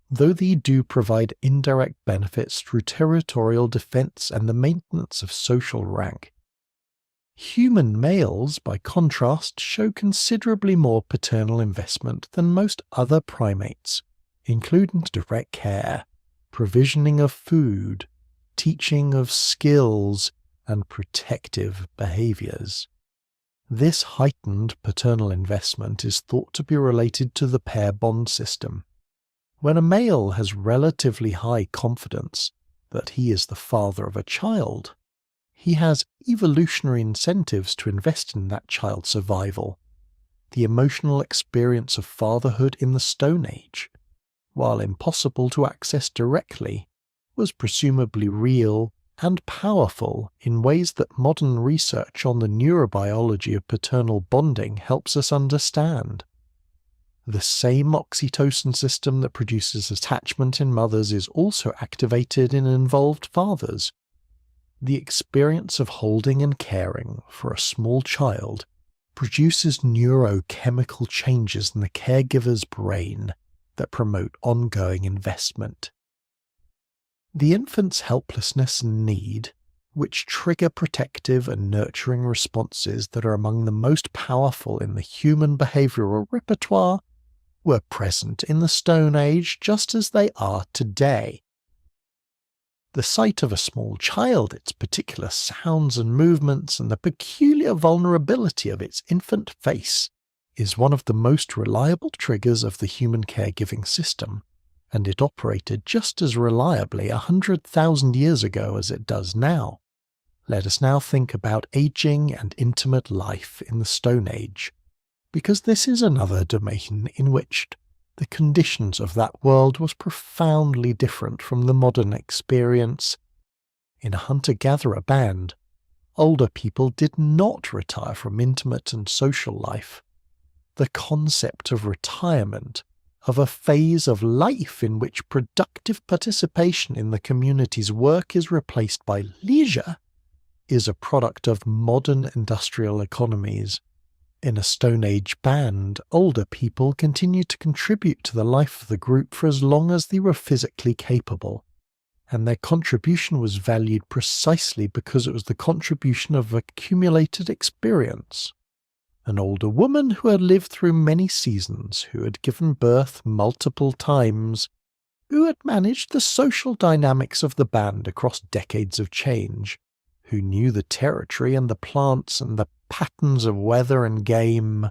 though they do provide indirect benefits through territorial defense and the maintenance of social rank. Human males, by contrast, show considerably more paternal investment than most other primates, including direct care, provisioning of food, teaching of skills, and protective behaviours. This heightened paternal investment is thought to be related to the pair bond system. When a male has relatively high confidence that he is the father of a child, he has evolutionary incentives to invest in that child's survival. The emotional experience of fatherhood in the Stone Age, while impossible to access directly, was presumably real and powerful in ways that modern research on the neurobiology of paternal bonding helps us understand. The same oxytocin system that produces attachment in mothers is also activated in involved fathers. The experience of holding and caring for a small child produces neurochemical changes in the caregiver's brain that promote ongoing investment. The infant's helplessness and need, which trigger protective and nurturing responses that are among the most powerful in the human behavioral repertoire, were present in the Stone Age just as they are today. The sight of a small child, its particular sounds and movements, and the peculiar vulnerability of its infant face is one of the most reliable triggers of the human caregiving system, and it operated just as reliably 100,000 years ago as it does now. Let us now think about aging and intimate life in the Stone Age, because this is another domain in which the conditions of that world was profoundly different from the modern experience. In a hunter-gatherer band, older people did not retire from intimate and social life. The concept of retirement, of a phase of life in which productive participation in the community's work is replaced by leisure, is a product of modern industrial economies. In a Stone Age band, older people continued to contribute to the life of the group for as long as they were physically capable, and their contribution was valued precisely because it was the contribution of accumulated experience. An older woman who had lived through many seasons, who had given birth multiple times, who had managed the social dynamics of the band across decades of change, who knew the territory and the plants and the patterns of weather and game.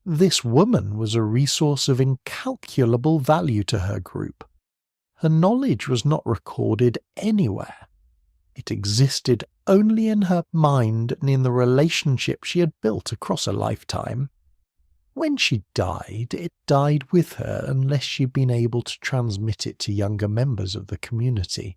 This woman was a resource of incalculable value to her group. Her knowledge was not recorded anywhere. It existed only in her mind and in the relationship she had built across a lifetime. When she died, it died with her unless she'd been able to transmit it to younger members of the community.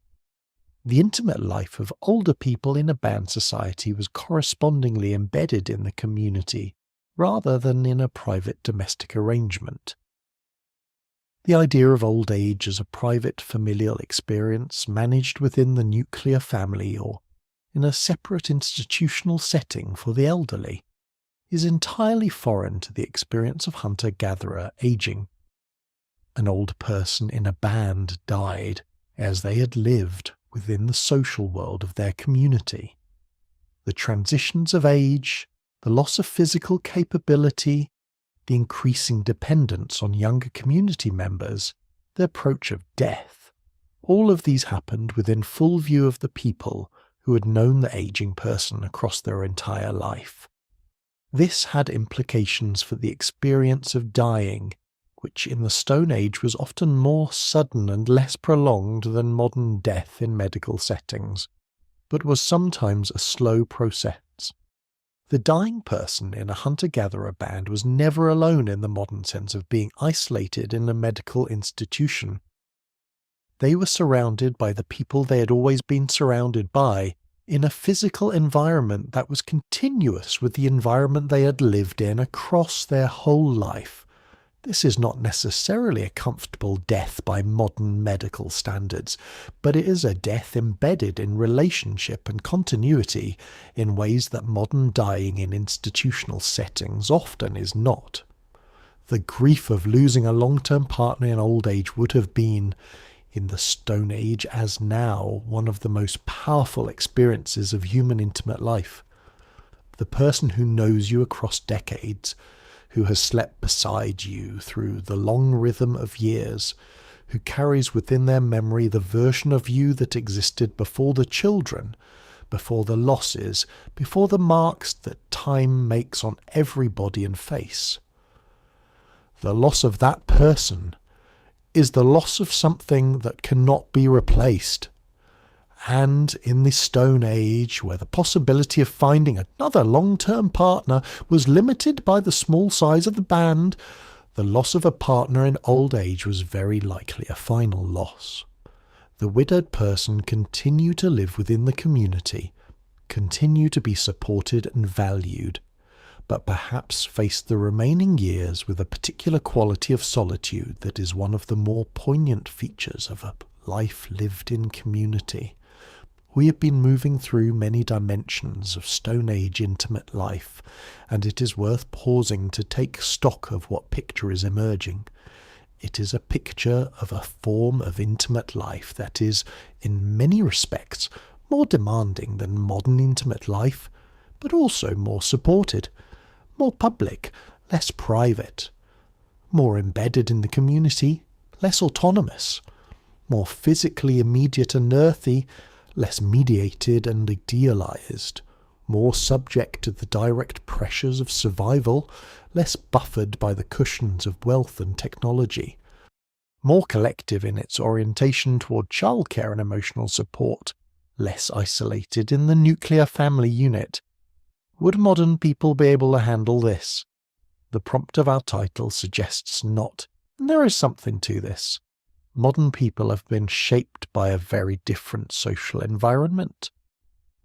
The intimate life of older people in a band society was correspondingly embedded in the community, rather than in a private domestic arrangement. The idea of old age as a private familial experience managed within the nuclear family or in a separate institutional setting for the elderly is entirely foreign to the experience of hunter-gatherer aging. An old person in a band died as they had lived within the social world of their community. The transitions of age, the loss of physical capability, the increasing dependence on younger community members, the approach of death, all of these happened within full view of the people who had known the aging person across their entire life. This had implications for the experience of dying, which in the Stone Age was often more sudden and less prolonged than modern death in medical settings, but was sometimes a slow process. The dying person in a hunter-gatherer band was never alone in the modern sense of being isolated in a medical institution. They were surrounded by the people they had always been surrounded by, in a physical environment that was continuous with the environment they had lived in across their whole life. This is not necessarily a comfortable death by modern medical standards, but it is a death embedded in relationship and continuity in ways that modern dying in institutional settings often is not. The grief of losing a long-term partner in old age would have been, in the Stone Age as now, one of the most powerful experiences of human intimate life. The person who knows you across decades, who has slept beside you through the long rhythm of years, who carries within their memory the version of you that existed before the children, before the losses, before the marks that time makes on every body and face. The loss of that person is the loss of something that cannot be replaced. And in the Stone Age, where the possibility of finding another long-term partner was limited by the small size of the band, the loss of a partner in old age was very likely a final loss. The widowed person continued to live within the community, continued to be supported and valued, but perhaps face the remaining years with a particular quality of solitude that is one of the more poignant features of a life lived in community. We have been moving through many dimensions of Stone Age intimate life, and it is worth pausing to take stock of what picture is emerging. It is a picture of a form of intimate life that is, in many respects, more demanding than modern intimate life, but also more supported, more public, less private, more embedded in the community, less autonomous, more physically immediate and earthy, less mediated and idealized, more subject to the direct pressures of survival, less buffered by the cushions of wealth and technology, more collective in its orientation toward childcare and emotional support, less isolated in the nuclear family unit. Would modern people be able to handle this? The prompt of our title suggests not, and there is something to this. Modern people have been shaped by a very different social environment.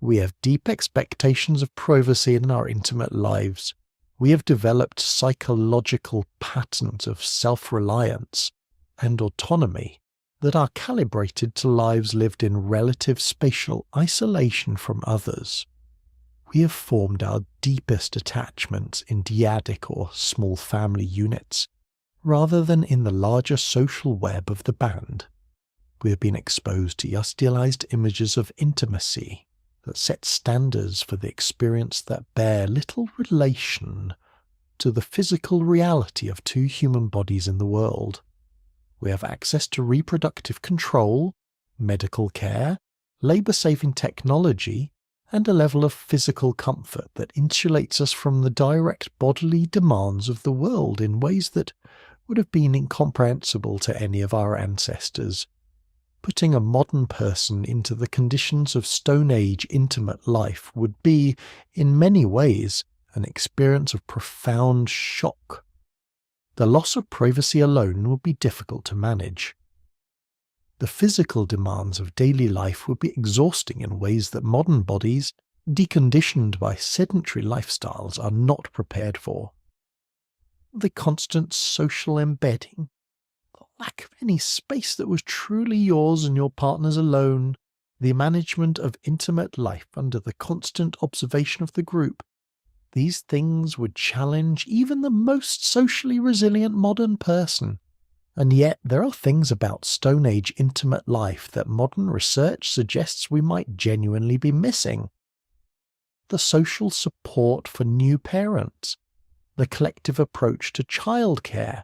We have deep expectations of privacy in our intimate lives. We have developed psychological patterns of self-reliance and autonomy that are calibrated to lives lived in relative spatial isolation from others. We have formed our deepest attachments in dyadic or small family units, rather than in the larger social web of the band. We have been exposed to idealized images of intimacy that set standards for the experience that bear little relation to the physical reality of two human bodies in the world. We have access to reproductive control, medical care, labor-saving technology, and a level of physical comfort that insulates us from the direct bodily demands of the world in ways that would have been incomprehensible to any of our ancestors. Putting a modern person into the conditions of Stone Age intimate life would be, in many ways, an experience of profound shock. The loss of privacy alone would be difficult to manage. The physical demands of daily life would be exhausting in ways that modern bodies, deconditioned by sedentary lifestyles, are not prepared for. The constant social embedding, the lack of any space that was truly yours and your partner's alone, the management of intimate life under the constant observation of the group, these things would challenge even the most socially resilient modern person. And yet there are things about Stone Age intimate life that modern research suggests we might genuinely be missing. The social support for new parents, the collective approach to childcare,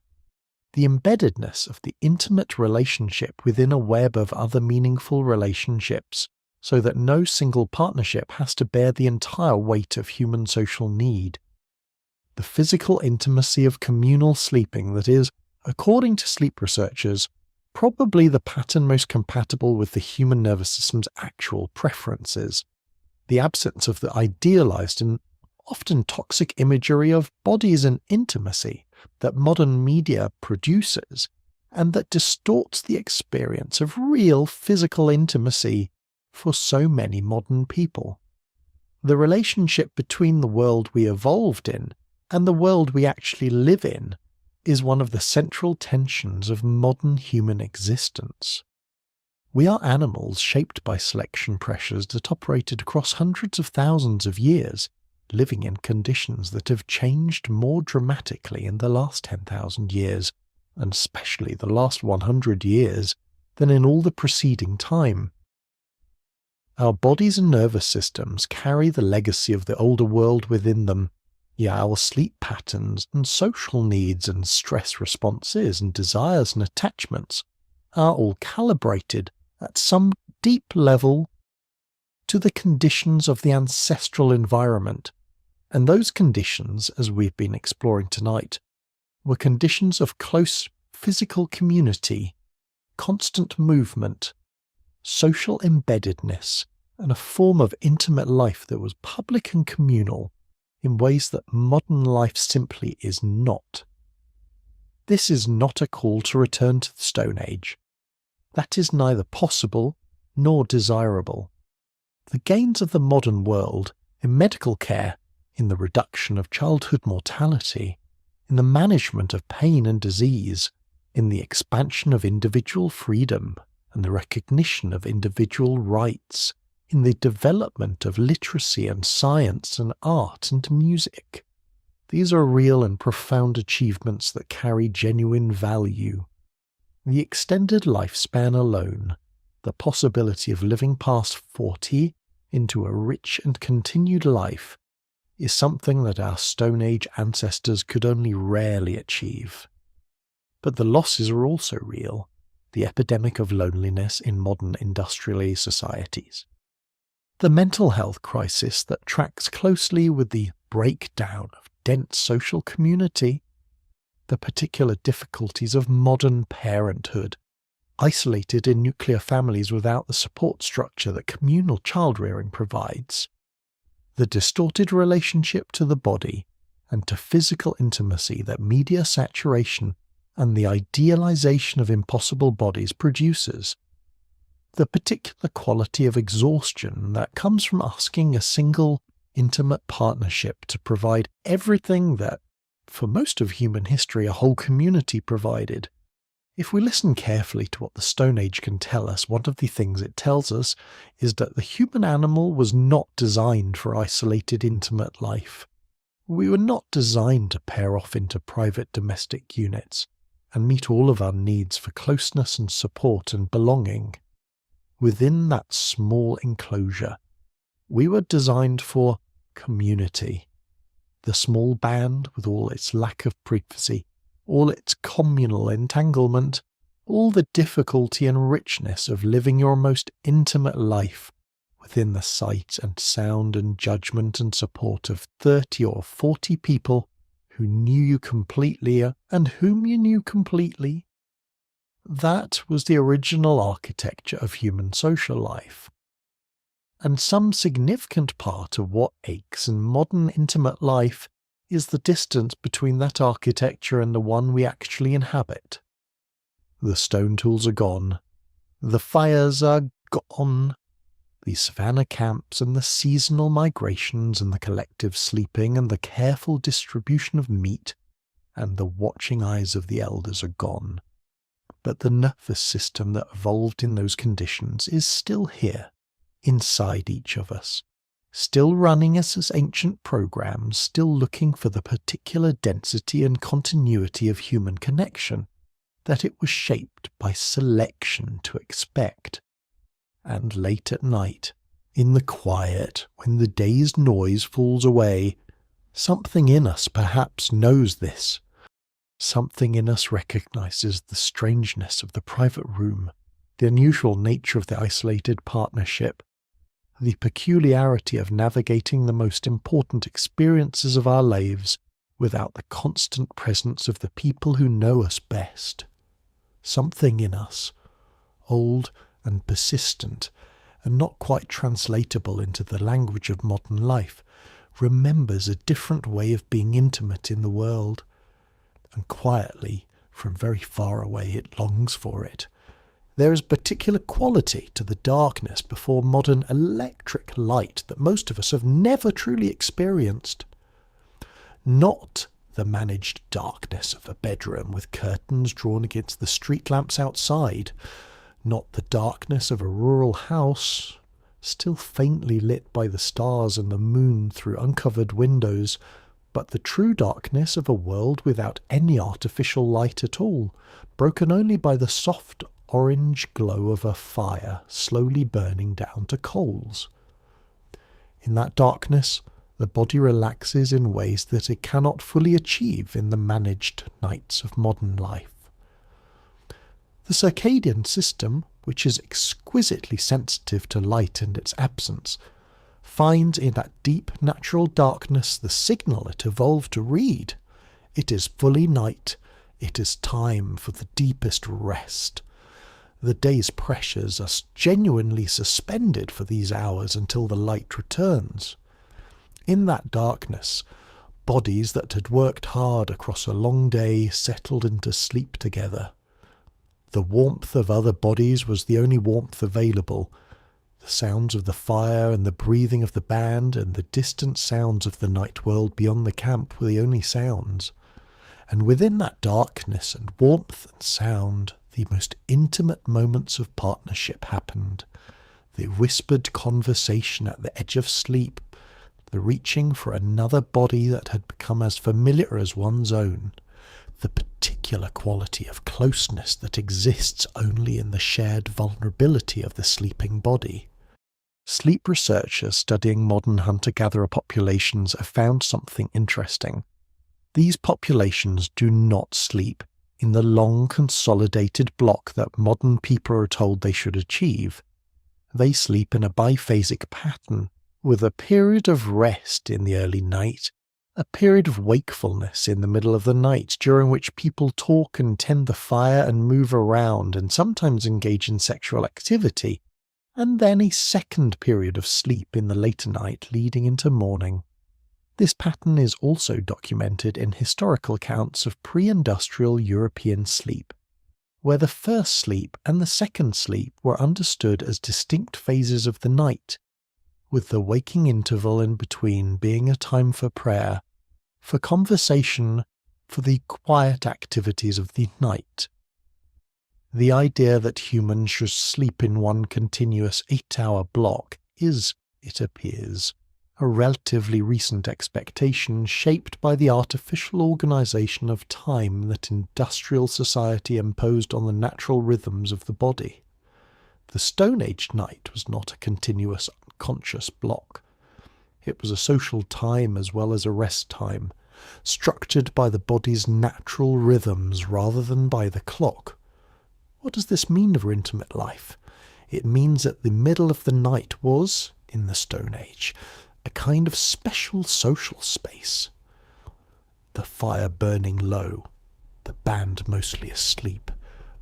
the embeddedness of the intimate relationship within a web of other meaningful relationships, so that no single partnership has to bear the entire weight of human social need. The physical intimacy of communal sleeping that is, according to sleep researchers, probably the pattern most compatible with the human nervous system's actual preferences. The absence of the idealized and often toxic imagery of bodies and intimacy that modern media produces, and that distorts the experience of real physical intimacy for so many modern people. The relationship between the world we evolved in and the world we actually live in is one of the central tensions of modern human existence. We are animals shaped by selection pressures that operated across hundreds of thousands of years, living in conditions that have changed more dramatically in the last 10,000 years, and especially the last 100 years, than in all the preceding time. Our bodies and nervous systems carry the legacy of the older world within them. Yeah, our sleep patterns and social needs and stress responses and desires and attachments are all calibrated at some deep level to the conditions of the ancestral environment. And those conditions, as we've been exploring tonight, were conditions of close physical community, constant movement, social embeddedness, and a form of intimate life that was public and communal in ways that modern life simply is not. This is not a call to return to the Stone Age. That is neither possible nor desirable. The gains of the modern world in medical care, in the reduction of childhood mortality, in the management of pain and disease, in the expansion of individual freedom and the recognition of individual rights, in the development of literacy and science and art and music. These are real and profound achievements that carry genuine value. The extended lifespan alone, the possibility of living past 40 into a rich and continued life, is something that our Stone Age ancestors could only rarely achieve. But the losses are also real, the epidemic of loneliness in modern industrial societies. The mental health crisis that tracks closely with the breakdown of dense social community, the particular difficulties of modern parenthood, isolated in nuclear families without the support structure that communal child-rearing provides, the distorted relationship to the body and to physical intimacy that media saturation and the idealization of impossible bodies produces, the particular quality of exhaustion that comes from asking a single, intimate partnership to provide everything that, for most of human history, a whole community provided. If we listen carefully to what the Stone Age can tell us, one of the things it tells us is that the human animal was not designed for isolated, intimate life. We were not designed to pair off into private domestic units and meet all of our needs for closeness and support and belonging. Within that small enclosure, we were designed for community. The small band, with all its lack of privacy, all its communal entanglement, all the difficulty and richness of living your most intimate life within the sight and sound and judgment and support of 30 or 40 people who knew you completely and whom you knew completely. That was the original architecture of human social life. And some significant part of what aches in modern intimate life is the distance between that architecture and the one we actually inhabit. The stone tools are gone. The fires are gone. The savannah camps and the seasonal migrations and the collective sleeping and the careful distribution of meat and the watching eyes of the elders are gone. But the nervous system that evolved in those conditions is still here, inside each of us, still running as ancient programs, still looking for the particular density and continuity of human connection that it was shaped by selection to expect. And late at night, in the quiet, when the day's noise falls away, something in us perhaps knows this. Something in us recognizes the strangeness of the private room, the unusual nature of the isolated partnership, the peculiarity of navigating the most important experiences of our lives without the constant presence of the people who know us best. Something in us, old and persistent, and not quite translatable into the language of modern life, remembers a different way of being intimate in the world, and quietly, from very far away, it longs for it. There is a particular quality to the darkness before modern electric light that most of us have never truly experienced. Not the managed darkness of a bedroom with curtains drawn against the street lamps outside, not the darkness of a rural house, still faintly lit by the stars and the moon through uncovered windows, but the true darkness of a world without any artificial light at all, broken only by the soft orange glow of a fire slowly burning down to coals. In that darkness, the body relaxes in ways that it cannot fully achieve in the managed nights of modern life. The circadian system, which is exquisitely sensitive to light and its absence, finds in that deep natural darkness the signal it evolved to read. It is fully night. It is time for the deepest rest. The day's pressures are genuinely suspended for these hours until the light returns. In that darkness, bodies that had worked hard across a long day settled into sleep together. The warmth of other bodies was the only warmth available. The sounds of the fire and the breathing of the band and the distant sounds of the night world beyond the camp were the only sounds. And within that darkness and warmth and sound, the most intimate moments of partnership happened. The whispered conversation at the edge of sleep, the reaching for another body that had become as familiar as one's own, the particular quality of closeness that exists only in the shared vulnerability of the sleeping body. Sleep researchers studying modern hunter-gatherer populations have found something interesting. These populations do not sleep in the long consolidated block that modern people are told they should achieve. They sleep in a biphasic pattern, with a period of rest in the early night, a period of wakefulness in the middle of the night during which people talk and tend the fire and move around and sometimes engage in sexual activity, and then a second period of sleep in the later night leading into morning. This pattern is also documented in historical accounts of pre-industrial European sleep, where the first sleep and the second sleep were understood as distinct phases of the night, with the waking interval in between being a time for prayer, for conversation, for the quiet activities of the night. The idea that humans should sleep in one continuous 8-hour block is, it appears, a relatively recent expectation shaped by the artificial organisation of time that industrial society imposed on the natural rhythms of the body. The Stone Age night was not a continuous, unconscious block. It was a social time as well as a rest time, structured by the body's natural rhythms rather than by the clock. What does this mean for intimate life? It means that the middle of the night was, in the Stone Age, a kind of special social space. The fire burning low, the band mostly asleep,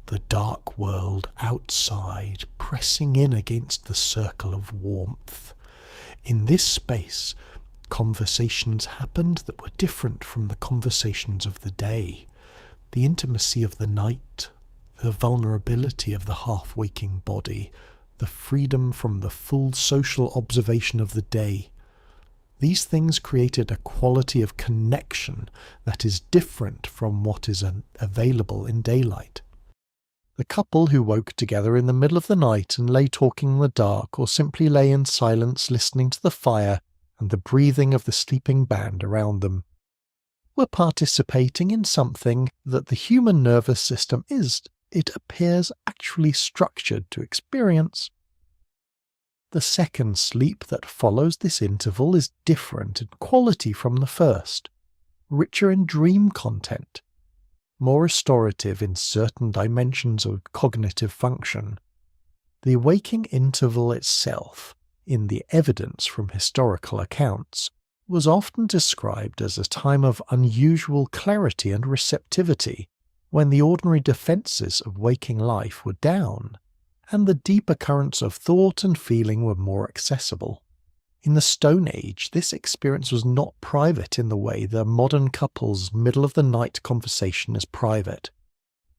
the dark world outside pressing in against the circle of warmth. In this space, conversations happened that were different from the conversations of the day. The intimacy of the night, the vulnerability of the half-waking body, the freedom from the full social observation of the day. These things created a quality of connection that is different from what is available in daylight. The couple who woke together in the middle of the night and lay talking in the dark, or simply lay in silence listening to the fire and the breathing of the sleeping band around them, were participating in something that the human nervous system is, it appears, actually structured to experience. The second sleep that follows this interval is different in quality from the first, richer in dream content, more restorative in certain dimensions of cognitive function. The waking interval itself, in the evidence from historical accounts, was often described as a time of unusual clarity and receptivity, when the ordinary defences of waking life were down, and the deeper currents of thought and feeling were more accessible. In the Stone Age, this experience was not private in the way the modern couple's middle-of-the-night conversation is private.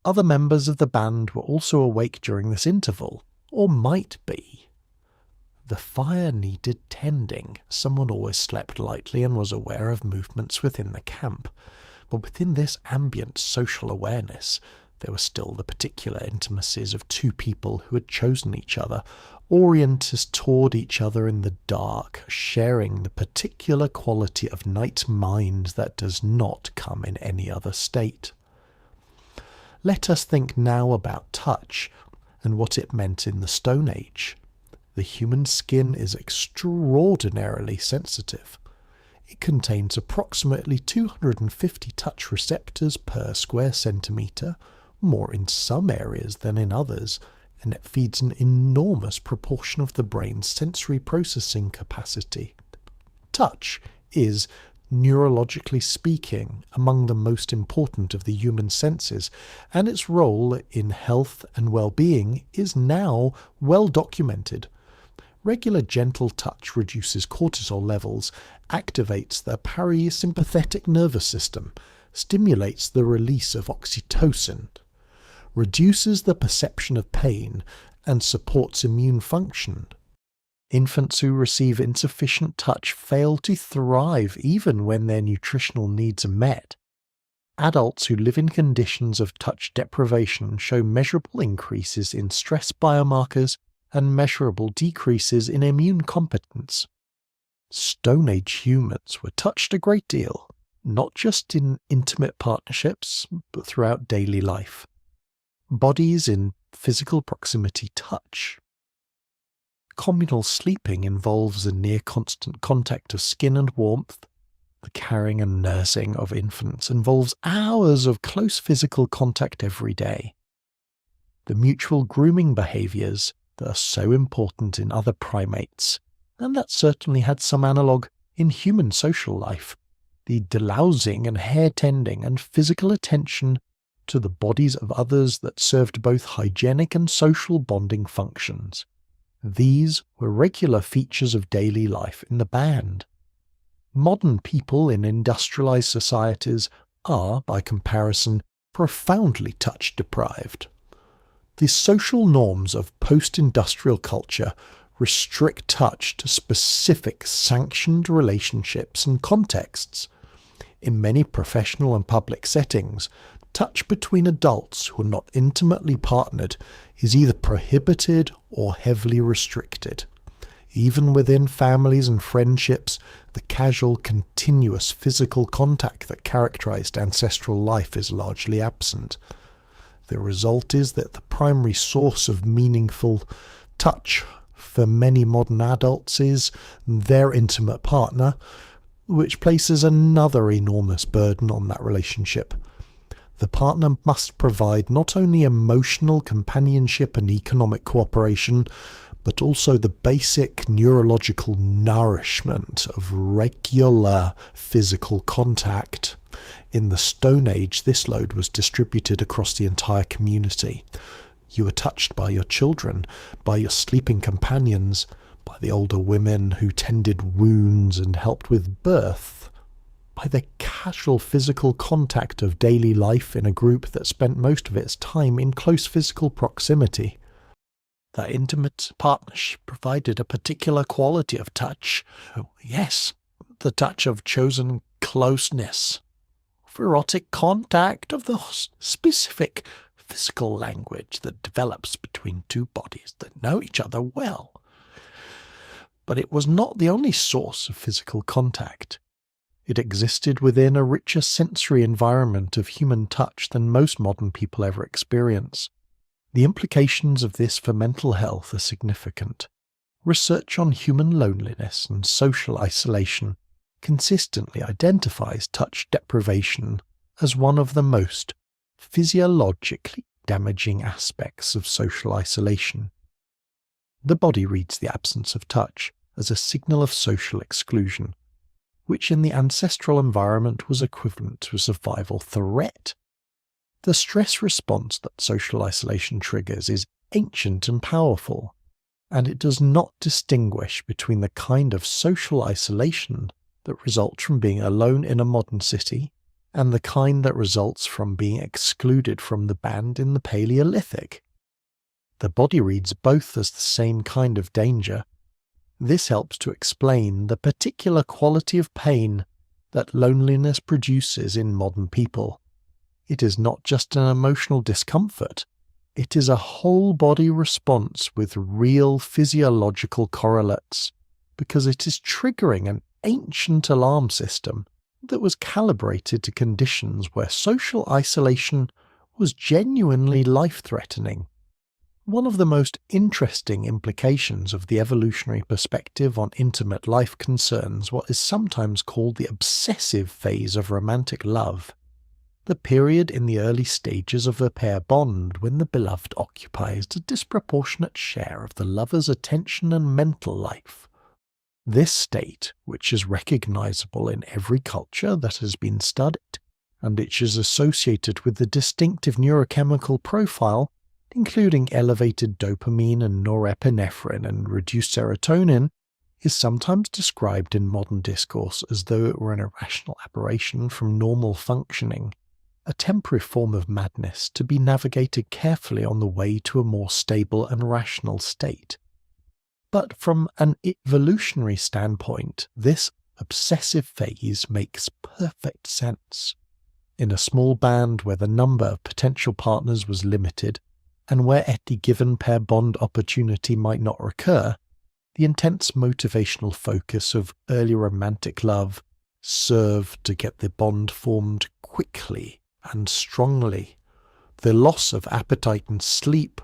Other members of the band were also awake during this interval, or might be. The fire needed tending. Someone always slept lightly and was aware of movements within the camp. But within this ambient social awareness, there were still the particular intimacies of two people who had chosen each other, oriented toward each other in the dark, sharing the particular quality of night mind that does not come in any other state. Let us think now about touch and what it meant in the Stone Age. The human skin is extraordinarily sensitive. It contains approximately 250 touch receptors per square centimetre, more in some areas than in others, and it feeds an enormous proportion of the brain's sensory processing capacity. Touch is, neurologically speaking, among the most important of the human senses, and its role in health and well-being is now well documented. Regular gentle touch reduces cortisol levels, activates the parasympathetic nervous system, stimulates the release of oxytocin, reduces the perception of pain, and supports immune function. Infants who receive insufficient touch fail to thrive even when their nutritional needs are met. Adults who live in conditions of touch deprivation show measurable increases in stress biomarkers and measurable decreases in immune competence. Stone Age humans were touched a great deal, not just in intimate partnerships, but throughout daily life. Bodies in physical proximity touch. Communal sleeping involves a near constant contact of skin and warmth. The carrying and nursing of infants involves hours of close physical contact every day. The mutual grooming behaviours that are so important in other primates, and that certainly had some analogue in human social life, the delousing and hair tending and physical attention to the bodies of others that served both hygienic and social bonding functions. These were regular features of daily life in the band. Modern people in industrialized societies are, by comparison, profoundly touch-deprived. The social norms of post-industrial culture restrict touch to specific sanctioned relationships and contexts. In many professional and public settings, touch between adults who are not intimately partnered is either prohibited or heavily restricted. Even within families and friendships, the casual, continuous physical contact that characterized ancestral life is largely absent. The result is that the primary source of meaningful touch for many modern adults is their intimate partner, which places another enormous burden on that relationship. The partner must provide not only emotional companionship and economic cooperation, but also the basic neurological nourishment of regular physical contact. In the Stone Age, this load was distributed across the entire community. You were touched by your children, by your sleeping companions, by the older women who tended wounds and helped with birth, by the casual physical contact of daily life in a group that spent most of its time in close physical proximity. That intimate partnership provided a particular quality of touch. Oh, yes, the touch of chosen closeness, of erotic contact, of the specific physical language that develops between two bodies that know each other well. But it was not the only source of physical contact. It existed within a richer sensory environment of human touch than most modern people ever experience. The implications of this for mental health are significant. Research on human loneliness and social isolation consistently identifies touch deprivation as one of the most physiologically damaging aspects of social isolation. The body reads the absence of touch as a signal of social exclusion, which in the ancestral environment was equivalent to a survival threat. The stress response that social isolation triggers is ancient and powerful, and it does not distinguish between the kind of social isolation that results from being alone in a modern city and the kind that results from being excluded from the band in the Paleolithic. The body reads both as the same kind of danger. This helps to explain the particular quality of pain that loneliness produces in modern people. It is not just an emotional discomfort, it is a whole-body response with real physiological correlates, because it is triggering an ancient alarm system that was calibrated to conditions where social isolation was genuinely life-threatening. One of the most interesting implications of the evolutionary perspective on intimate life concerns what is sometimes called the obsessive phase of romantic love, the period in the early stages of a pair bond when the beloved occupies a disproportionate share of the lover's attention and mental life. This state, which is recognizable in every culture that has been studied, and which is associated with the distinctive neurochemical profile, including elevated dopamine and norepinephrine and reduced serotonin, is sometimes described in modern discourse as though it were an irrational aberration from normal functioning, a temporary form of madness to be navigated carefully on the way to a more stable and rational state. But from an evolutionary standpoint, this obsessive phase makes perfect sense. In a small band where the number of potential partners was limited, and where any given pair bond opportunity might not recur, the intense motivational focus of early romantic love served to get the bond formed quickly and strongly. The loss of appetite and sleep,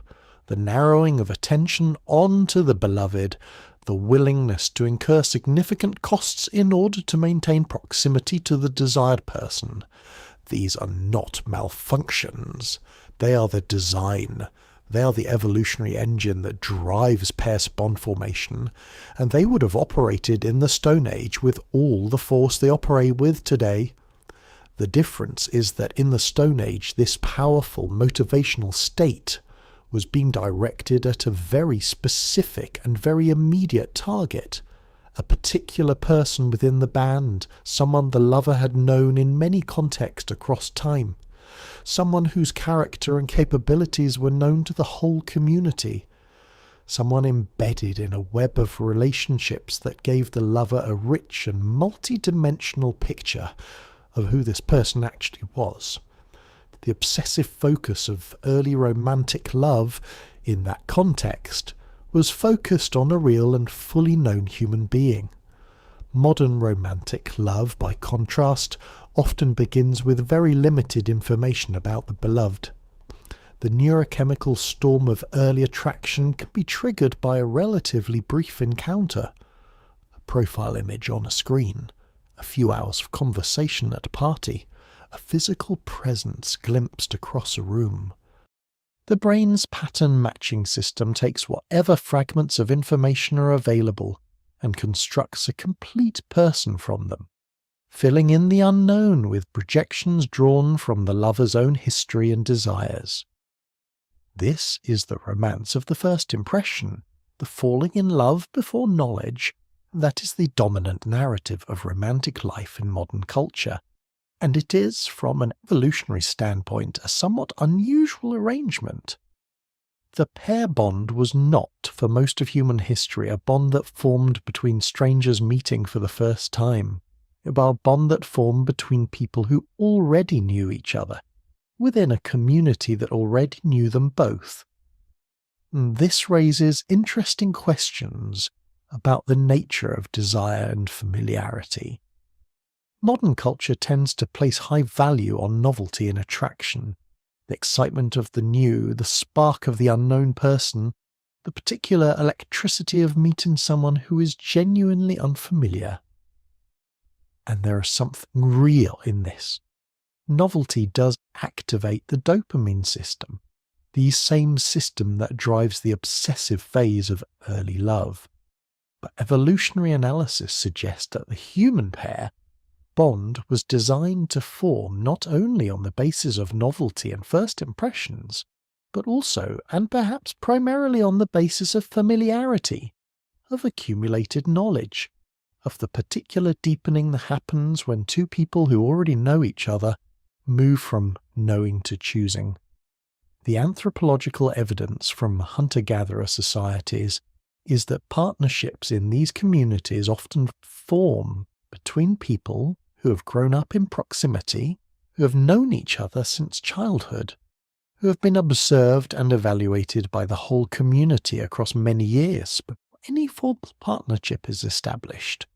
the narrowing of attention onto the beloved, the willingness to incur significant costs in order to maintain proximity to the desired person. These are not malfunctions. They are the design. They are the evolutionary engine that drives pair bond formation, and they would have operated in the Stone Age with all the force they operate with today. The difference is that in the Stone Age, this powerful motivational state was being directed at a very specific and very immediate target, a particular person within the band, someone the lover had known in many contexts across time, someone whose character and capabilities were known to the whole community, someone embedded in a web of relationships that gave the lover a rich and multi-dimensional picture of who this person actually was. The obsessive focus of early romantic love in that context was focused on a real and fully known human being. Modern romantic love, by contrast, often begins with very limited information about the beloved. The neurochemical storm of early attraction can be triggered by a relatively brief encounter, a profile image on a screen, a few hours of conversation at a party, a physical presence glimpsed across a room. The brain's pattern matching system takes whatever fragments of information are available and constructs a complete person from them, filling in the unknown with projections drawn from the lover's own history and desires. This is the romance of the first impression, the falling in love before knowledge. That is the dominant narrative of romantic life in modern culture, and it is, from an evolutionary standpoint, a somewhat unusual arrangement. The pair bond was not, for most of human history, a bond that formed between strangers meeting for the first time, but a bond that formed between people who already knew each other, within a community that already knew them both. This raises interesting questions about the nature of desire and familiarity. Modern culture tends to place high value on novelty and attraction, the excitement of the new, the spark of the unknown person, the particular electricity of meeting someone who is genuinely unfamiliar. And there is something real in this. Novelty does activate the dopamine system, the same system that drives the obsessive phase of early love. But evolutionary analysis suggests that the human pair bond was designed to form not only on the basis of novelty and first impressions, but also, and perhaps primarily, on the basis of familiarity, of accumulated knowledge, of the particular deepening that happens when two people who already know each other move from knowing to choosing. The anthropological evidence from hunter-gatherer societies is that partnerships in these communities often form between people who have grown up in proximity, who have known each other since childhood, who have been observed and evaluated by the whole community across many years before any formal partnership is established.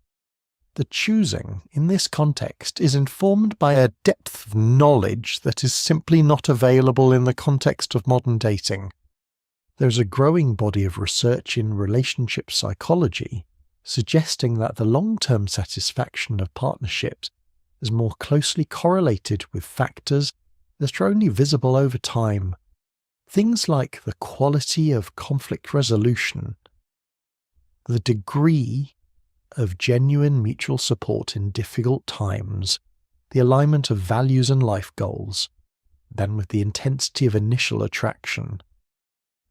The choosing, in this context, is informed by a depth of knowledge that is simply not available in the context of modern dating. There's a growing body of research in relationship psychology suggesting that the long-term satisfaction of partnerships is more closely correlated with factors that are only visible over time. Things like the quality of conflict resolution, the degree of genuine mutual support in difficult times, the alignment of values and life goals, than with the intensity of initial attraction.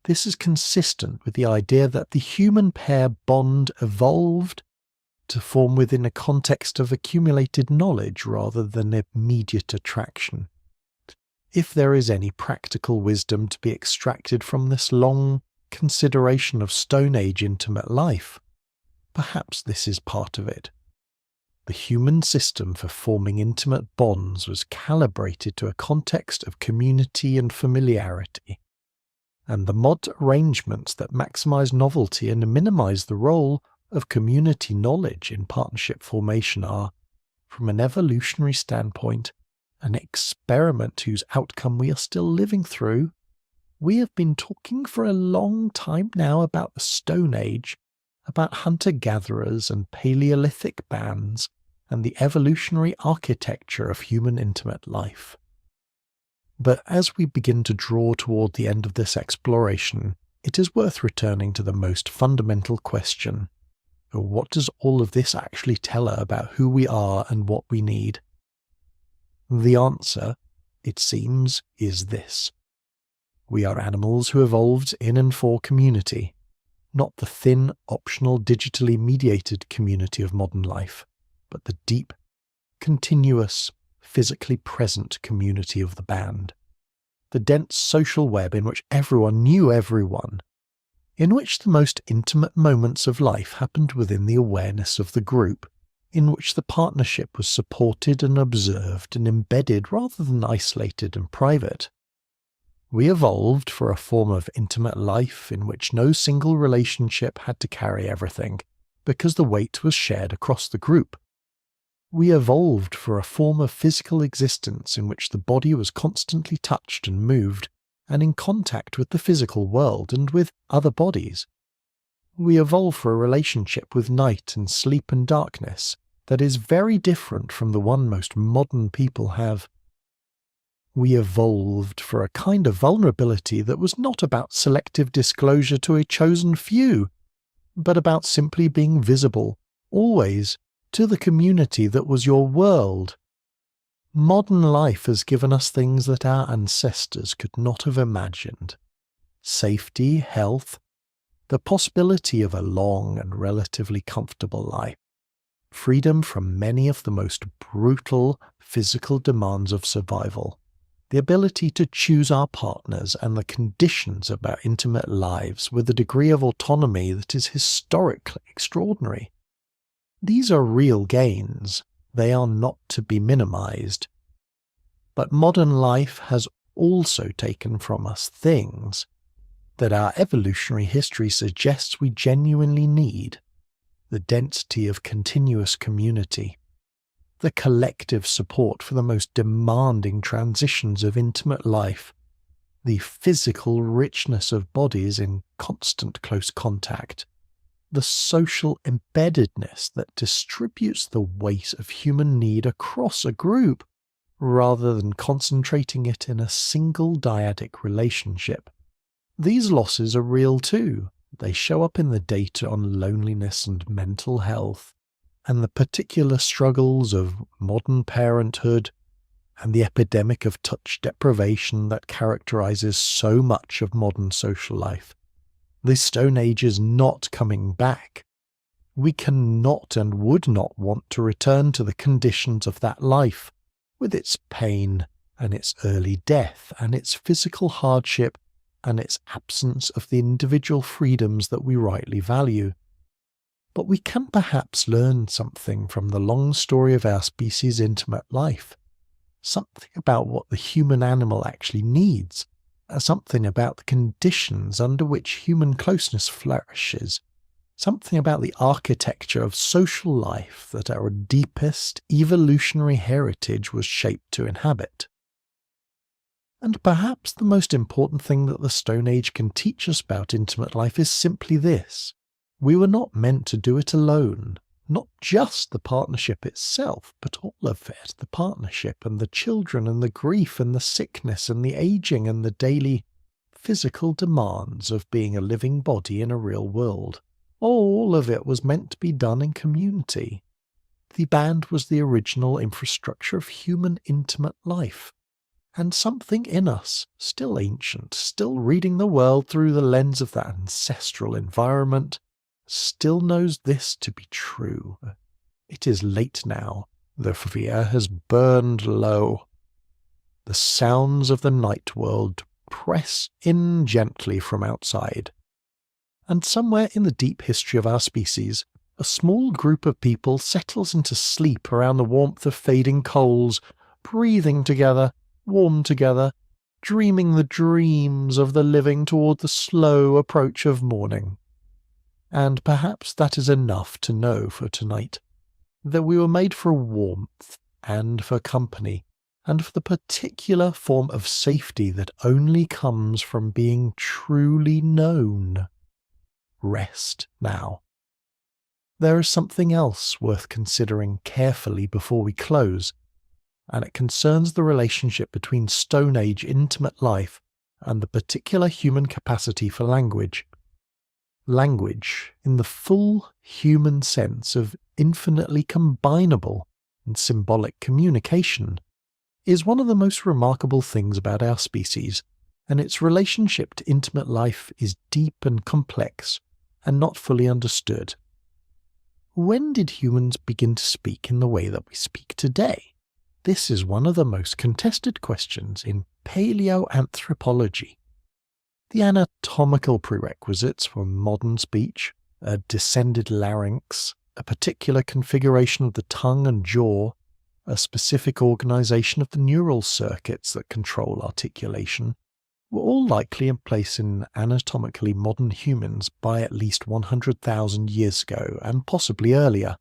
This is consistent with the idea that the human pair bond evolved to form within a context of accumulated knowledge rather than immediate attraction. If there is any practical wisdom to be extracted from this long, consideration of Stone Age intimate life. Perhaps this is part of it. The human system for forming intimate bonds was calibrated to a context of community and familiarity, and the mod arrangements that maximize novelty and minimize the role of community knowledge in partnership formation are, from an evolutionary standpoint, an experiment whose outcome we are still living through. We have been talking for a long time now about the Stone Age, about hunter-gatherers and Paleolithic bands, and the evolutionary architecture of human intimate life. But as we begin to draw toward the end of this exploration, it is worth returning to the most fundamental question. What does all of this actually tell us about who we are and what we need? The answer, it seems, is this. We are animals who evolved in and for community, not the thin, optional, digitally mediated community of modern life, but the deep, continuous, physically present community of the band. The dense social web in which everyone knew everyone, in which the most intimate moments of life happened within the awareness of the group, in which the partnership was supported and observed and embedded rather than isolated and private. We evolved for a form of intimate life in which no single relationship had to carry everything, because the weight was shared across the group. We evolved for a form of physical existence in which the body was constantly touched and moved, and in contact with the physical world and with other bodies. We evolved for a relationship with night and sleep and darkness that is very different from the one most modern people have. We evolved for a kind of vulnerability that was not about selective disclosure to a chosen few, but about simply being visible, always, to the community that was your world. Modern life has given us things that our ancestors could not have imagined. Safety, health, the possibility of a long and relatively comfortable life, freedom from many of the most brutal physical demands of survival, the ability to choose our partners and the conditions of our intimate lives with a degree of autonomy that is historically extraordinary. These are real gains. They are not to be minimized. But modern life has also taken from us things that our evolutionary history suggests we genuinely need: the density of continuous community, the collective support for the most demanding transitions of intimate life, the physical richness of bodies in constant close contact, the social embeddedness that distributes the weight of human need across a group, rather than concentrating it in a single dyadic relationship. These losses are real too. They show up in the data on loneliness and mental health, and the particular struggles of modern parenthood, and the epidemic of touch deprivation that characterizes so much of modern social life. The Stone Age is not coming back. We cannot and would not want to return to the conditions of that life, with its pain and its early death and its physical hardship and its absence of the individual freedoms that we rightly value. But we can perhaps learn something from the long story of our species' intimate life, something about what the human animal actually needs, something about the conditions under which human closeness flourishes, something about the architecture of social life that our deepest evolutionary heritage was shaped to inhabit. And perhaps the most important thing that the Stone Age can teach us about intimate life is simply this: we were not meant to do it alone. Not just the partnership itself, but all of it, the partnership and the children and the grief and the sickness and the aging and the daily physical demands of being a living body in a real world. All of it was meant to be done in community. The band was the original infrastructure of human intimate life. And something in us, still ancient, still reading the world through the lens of that ancestral environment, still knows this to be true. It is late now. The fire has burned low. The sounds of the night world press in gently from outside. And somewhere in the deep history of our species, a small group of people settles into sleep around the warmth of fading coals, breathing together, warm together, dreaming the dreams of the living toward the slow approach of morning. And perhaps that is enough to know for tonight, that we were made for warmth and for company, and for the particular form of safety that only comes from being truly known. Rest now. There is something else worth considering carefully before we close, and it concerns the relationship between Stone Age intimate life and the particular human capacity for language. Language, in the full human sense of infinitely combinable and symbolic communication, is one of the most remarkable things about our species, and its relationship to intimate life is deep and complex and not fully understood. When did humans begin to speak in the way that we speak today? This is one of the most contested questions in paleoanthropology. The anatomical prerequisites for modern speech, a descended larynx, a particular configuration of the tongue and jaw, a specific organization of the neural circuits that control articulation, were all likely in place in anatomically modern humans by at least 100,000 years ago, and possibly earlier.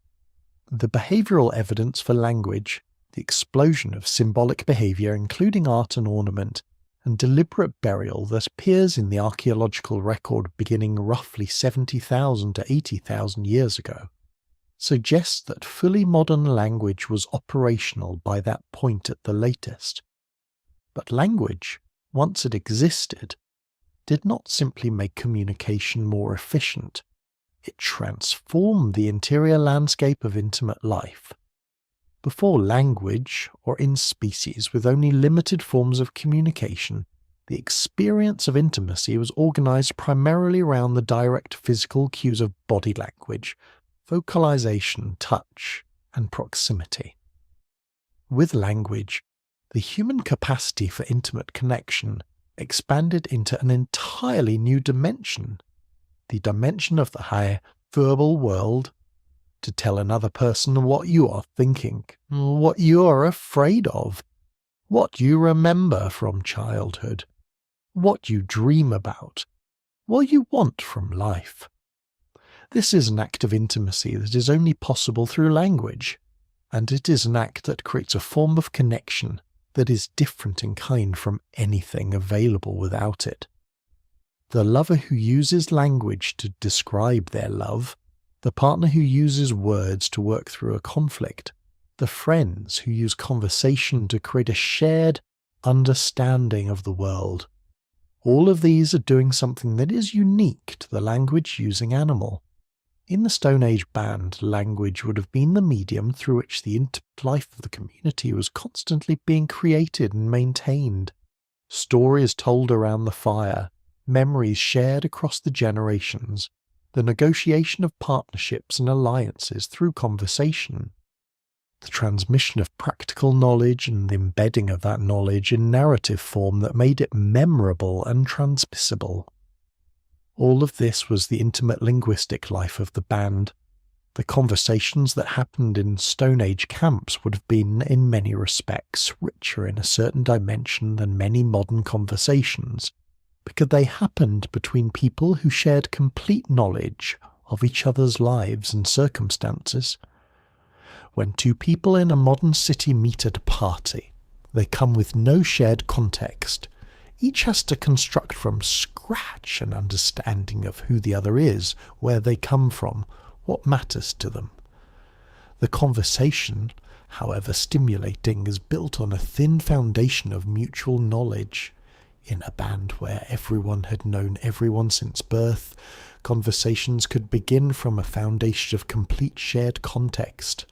The behavioral evidence for language, the explosion of symbolic behavior including art and ornament, and deliberate burial that appears in the archaeological record beginning roughly 70,000 to 80,000 years ago, suggests that fully modern language was operational by that point at the latest. But language, once it existed, did not simply make communication more efficient. It transformed the interior landscape of intimate life. Before language, or in species with only limited forms of communication, the experience of intimacy was organized primarily around the direct physical cues of body language, vocalization, touch, and proximity. With language, the human capacity for intimate connection expanded into an entirely new dimension, the dimension of the higher verbal world, to tell another person what you are thinking, what you are afraid of, what you remember from childhood, what you dream about, what you want from life. This is an act of intimacy that is only possible through language, and it is an act that creates a form of connection that is different in kind from anything available without it. The lover who uses language to describe their love, the partner who uses words to work through a conflict, the friends who use conversation to create a shared understanding of the world. All of these are doing something that is unique to the language-using animal. In the Stone Age band, language would have been the medium through which the intimate life of the community was constantly being created and maintained. Stories told around the fire, memories shared across the generations, the negotiation of partnerships and alliances through conversation, the transmission of practical knowledge and the embedding of that knowledge in narrative form that made it memorable and transmissible. All of this was the intimate linguistic life of the band. The conversations that happened in Stone Age camps would have been, in many respects, richer in a certain dimension than many modern conversations, because they happened between people who shared complete knowledge of each other's lives and circumstances. When two people in a modern city meet at a party, they come with no shared context. Each has to construct from scratch an understanding of who the other is, where they come from, what matters to them. The conversation, however stimulating, is built on a thin foundation of mutual knowledge. In a band where everyone had known everyone since birth, conversations could begin from a foundation of complete shared context.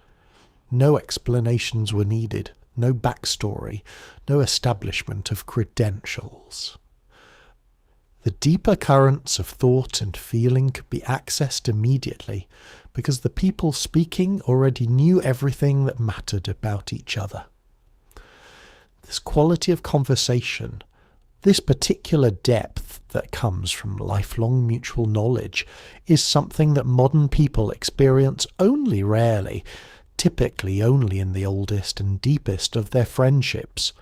No explanations were needed, no backstory, no establishment of credentials. The deeper currents of thought and feeling could be accessed immediately because the people speaking already knew everything that mattered about each other. This quality of conversation, This particular depth that comes from lifelong mutual knowledge is something that modern people experience only rarely, typically only in the oldest and deepest of their friendships.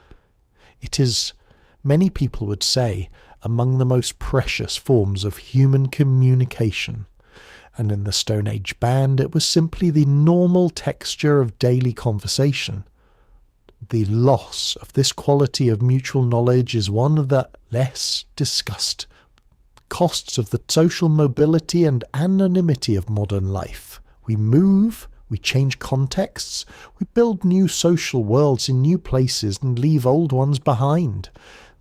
It is, many people would say, among the most precious forms of human communication. And in the Stone Age band, it was simply the normal texture of daily conversation. The loss of this quality of mutual knowledge is one of the less discussed costs of the social mobility and anonymity of modern life. We move, we change contexts, we build new social worlds in new places and leave old ones behind.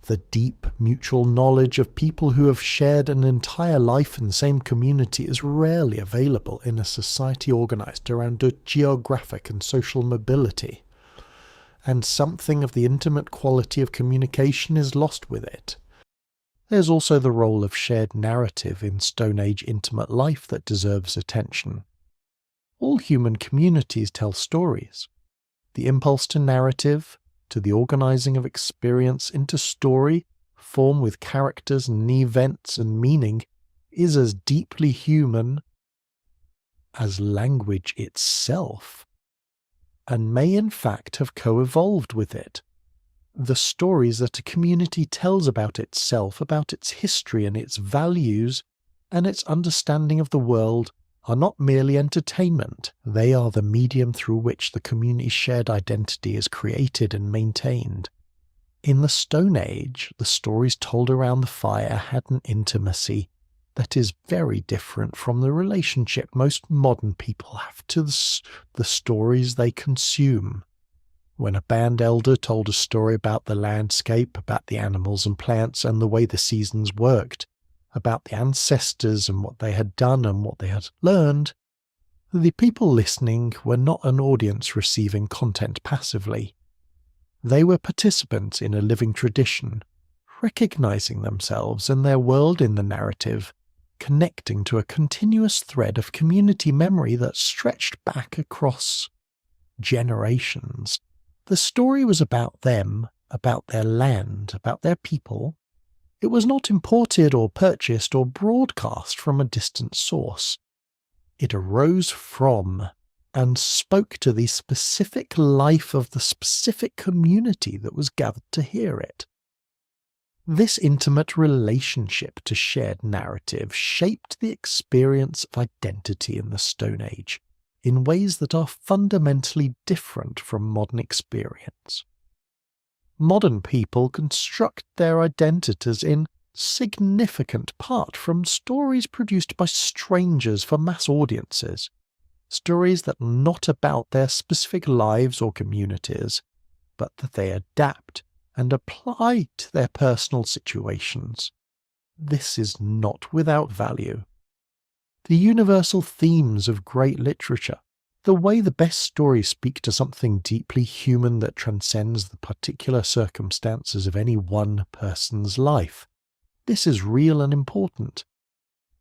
The deep mutual knowledge of people who have shared an entire life in the same community is rarely available in a society organized around a geographic and social mobility. And something of the intimate quality of communication is lost with it. There's also the role of shared narrative in Stone Age intimate life that deserves attention. All human communities tell stories. The impulse to narrative, to the organizing of experience into story, form with characters and events and meaning, is as deeply human as language itself, and may in fact have co-evolved with it. The stories that a community tells about itself, about its history and its values, and its understanding of the world, are not merely entertainment. They are the medium through which the community's shared identity is created and maintained. In the Stone Age, the stories told around the fire had an intimacy that is very different from the relationship most modern people have to the stories they consume. When a band elder told a story about the landscape, about the animals and plants and the way the seasons worked, about the ancestors and what they had done and what they had learned, the people listening were not an audience receiving content passively. They were participants in a living tradition, recognizing themselves and their world in the narrative, connecting to a continuous thread of community memory that stretched back across generations. The story was about them, about their land, about their people. It was not imported or purchased or broadcast from a distant source. It arose from and spoke to the specific life of the specific community that was gathered to hear it. This intimate relationship to shared narrative shaped the experience of identity in the Stone Age in ways that are fundamentally different from modern experience. Modern people construct their identities in significant part from stories produced by strangers for mass audiences, stories that are not about their specific lives or communities, but that they adapt and apply to their personal situations. This is not without value. The universal themes of great literature, the way the best stories speak to something deeply human that transcends the particular circumstances of any one person's life, this is real and important.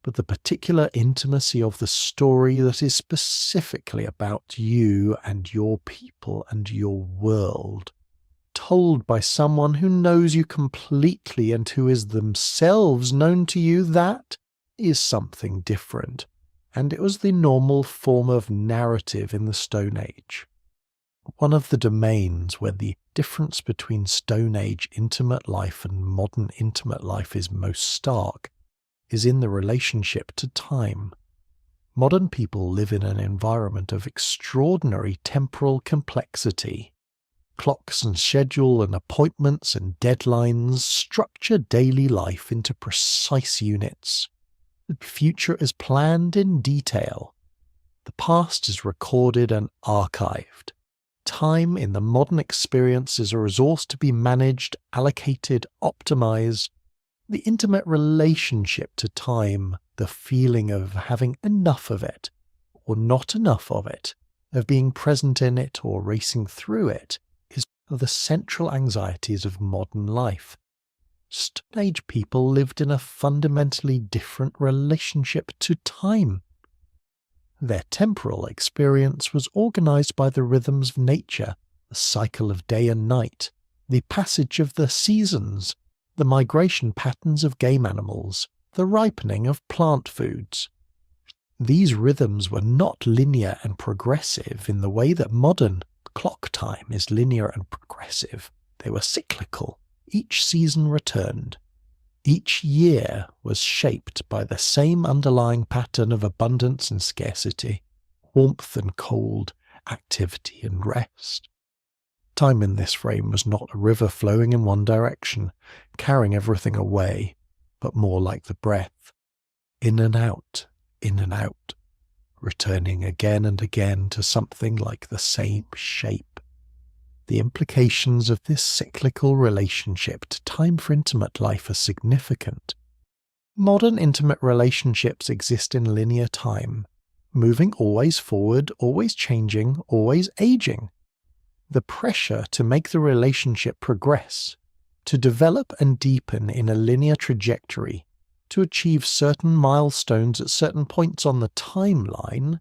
But the particular intimacy of the story that is specifically about you and your people and your world, told by someone who knows you completely and who is themselves known to you, that is something different. And it was the normal form of narrative in the Stone Age. One of the domains where the difference between Stone Age intimate life and modern intimate life is most stark is in the relationship to time. Modern people live in an environment of extraordinary temporal complexity. Clocks and schedule and appointments and deadlines structure daily life into precise units. The future is planned in detail. The past is recorded and archived. Time in the modern experience is a resource to be managed, allocated, optimized. The intimate relationship to time, the feeling of having enough of it, or not enough of it, of being present in it or racing through it, is the central anxieties of modern life. Stone Age people lived in a fundamentally different relationship to time. Their temporal experience was organized by the rhythms of nature, the cycle of day and night, the passage of the seasons, the migration patterns of game animals, the ripening of plant foods. These rhythms were not linear and progressive in the way that modern clock time is linear and progressive. They were cyclical. Each season returned. Each year was shaped by the same underlying pattern of abundance and scarcity, warmth and cold, activity and rest. Time in this frame was not a river flowing in one direction, carrying everything away, but more like the breath, in and out, returning again and again to something like the same shape. The implications of this cyclical relationship to time for intimate life are significant. Modern intimate relationships exist in linear time, moving always forward, always changing, always aging. The pressure to make the relationship progress, to develop and deepen in a linear trajectory, to achieve certain milestones at certain points on the timeline,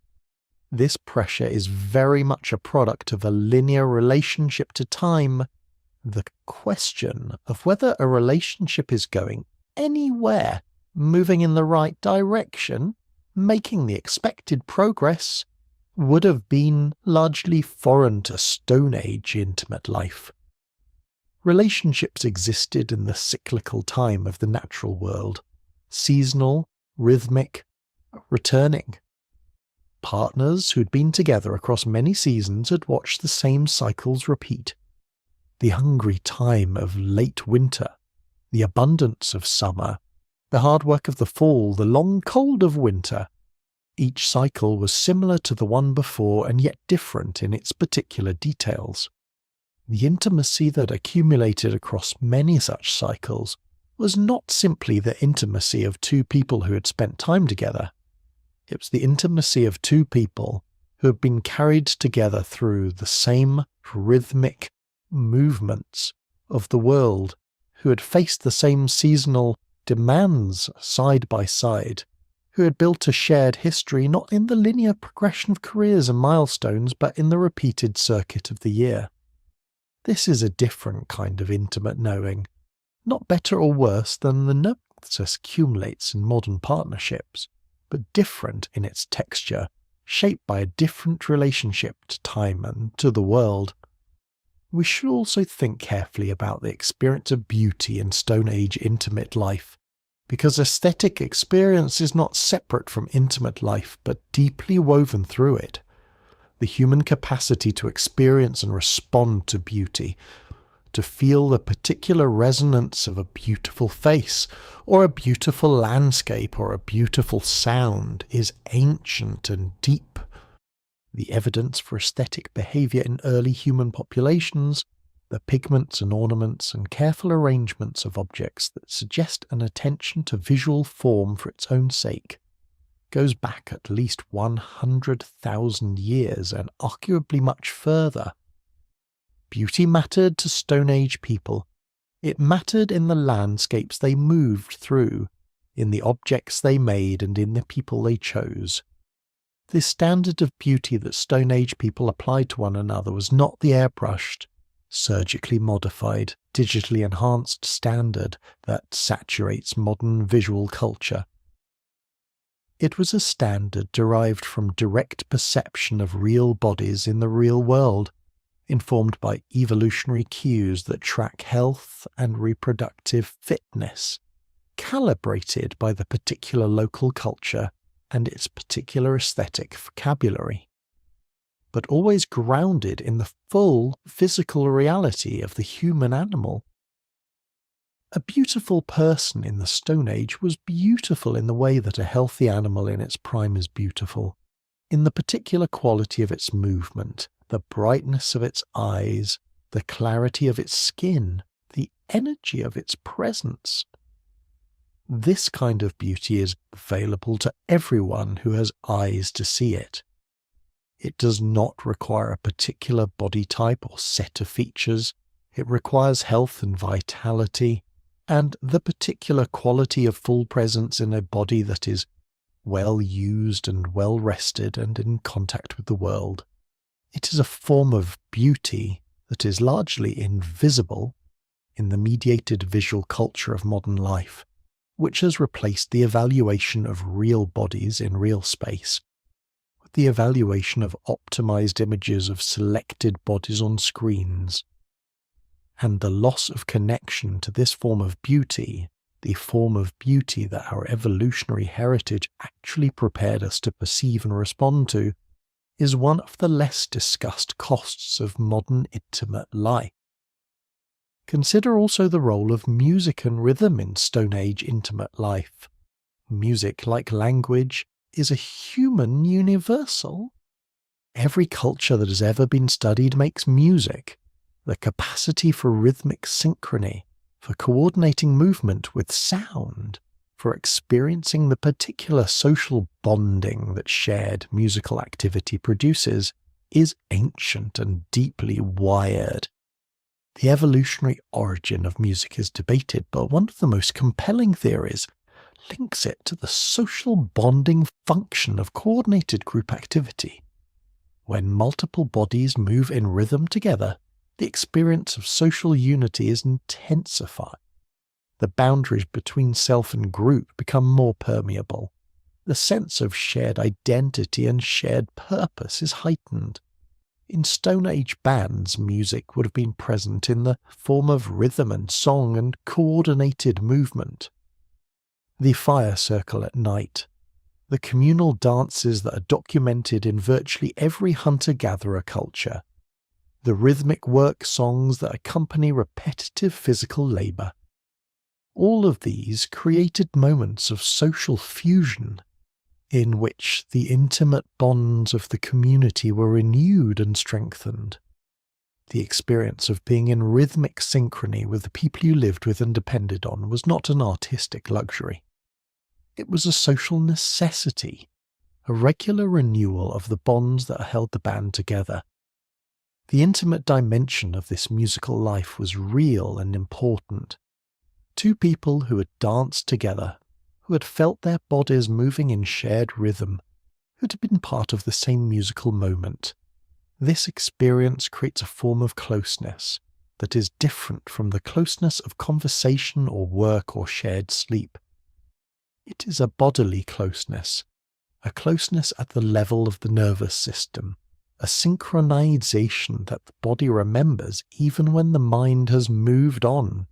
this pressure is very much a product of a linear relationship to time. The question of whether a relationship is going anywhere, moving in the right direction, making the expected progress, would have been largely foreign to Stone Age intimate life. Relationships existed in the cyclical time of the natural world, seasonal, rhythmic, returning. Partners who'd been together across many seasons had watched the same cycles repeat. The hungry time of late winter, the abundance of summer, the hard work of the fall, the long cold of winter. Each cycle was similar to the one before and yet different in its particular details. The intimacy that accumulated across many such cycles was not simply the intimacy of two people who had spent time together. It was the intimacy of two people who had been carried together through the same rhythmic movements of the world, who had faced the same seasonal demands side by side, who had built a shared history not in the linear progression of careers and milestones, but in the repeated circuit of the year. This is a different kind of intimate knowing, not better or worse than the knowing that accumulates in modern partnerships, but different in its texture, shaped by a different relationship to time and to the world. We should also think carefully about the experience of beauty in Stone Age intimate life, because aesthetic experience is not separate from intimate life, but deeply woven through it. The human capacity to experience and respond to beauty, to feel the particular resonance of a beautiful face, or a beautiful landscape, or a beautiful sound, is ancient and deep. The evidence for aesthetic behaviour in early human populations, the pigments and ornaments and careful arrangements of objects that suggest an attention to visual form for its own sake, goes back at least 100,000 years and arguably much further. Beauty mattered to Stone Age people. It mattered in the landscapes they moved through, in the objects they made and in the people they chose. This standard of beauty that Stone Age people applied to one another was not the airbrushed, surgically modified, digitally enhanced standard that saturates modern visual culture. It was a standard derived from direct perception of real bodies in the real world, informed by evolutionary cues that track health and reproductive fitness, calibrated by the particular local culture and its particular aesthetic vocabulary, but always grounded in the full physical reality of the human animal. A beautiful person in the Stone Age was beautiful in the way that a healthy animal in its prime is beautiful, in the particular quality of its movement, the brightness of its eyes, the clarity of its skin, the energy of its presence. This kind of beauty is available to everyone who has eyes to see it. It does not require a particular body type or set of features. It requires health and vitality, and the particular quality of full presence in a body that is well used and well rested and in contact with the world. It is a form of beauty that is largely invisible, in the mediated visual culture of modern life, which has replaced the evaluation of real bodies in real space with the evaluation of optimized images of selected bodies on screens. And the loss of connection to this form of beauty, the form of beauty that our evolutionary heritage actually prepared us to perceive and respond to, is one of the less discussed costs of modern intimate life. Consider also the role of music and rhythm in Stone Age intimate life. Music, like language, is a human universal. Every culture that has ever been studied makes music. The capacity for rhythmic synchrony, for coordinating movement with sound, for experiencing the particular social bonding that shared musical activity produces, is ancient and deeply wired. The evolutionary origin of music is debated, but one of the most compelling theories links it to the social bonding function of coordinated group activity. When multiple bodies move in rhythm together, the experience of social unity is intensified. The boundaries between self and group become more permeable. The sense of shared identity and shared purpose is heightened. In Stone Age bands, music would have been present in the form of rhythm and song and coordinated movement. The fire circle at night, the communal dances that are documented in virtually every hunter-gatherer culture, the rhythmic work songs that accompany repetitive physical labour. All of these created moments of social fusion, in which the intimate bonds of the community were renewed and strengthened. The experience of being in rhythmic synchrony with the people you lived with and depended on was not an artistic luxury. It was a social necessity, a regular renewal of the bonds that held the band together. The intimate dimension of this musical life was real and important. Two people who had danced together, who had felt their bodies moving in shared rhythm, who had been part of the same musical moment. This experience creates a form of closeness that is different from the closeness of conversation or work or shared sleep. It is a bodily closeness, a closeness at the level of the nervous system, a synchronization that the body remembers even when the mind has moved on.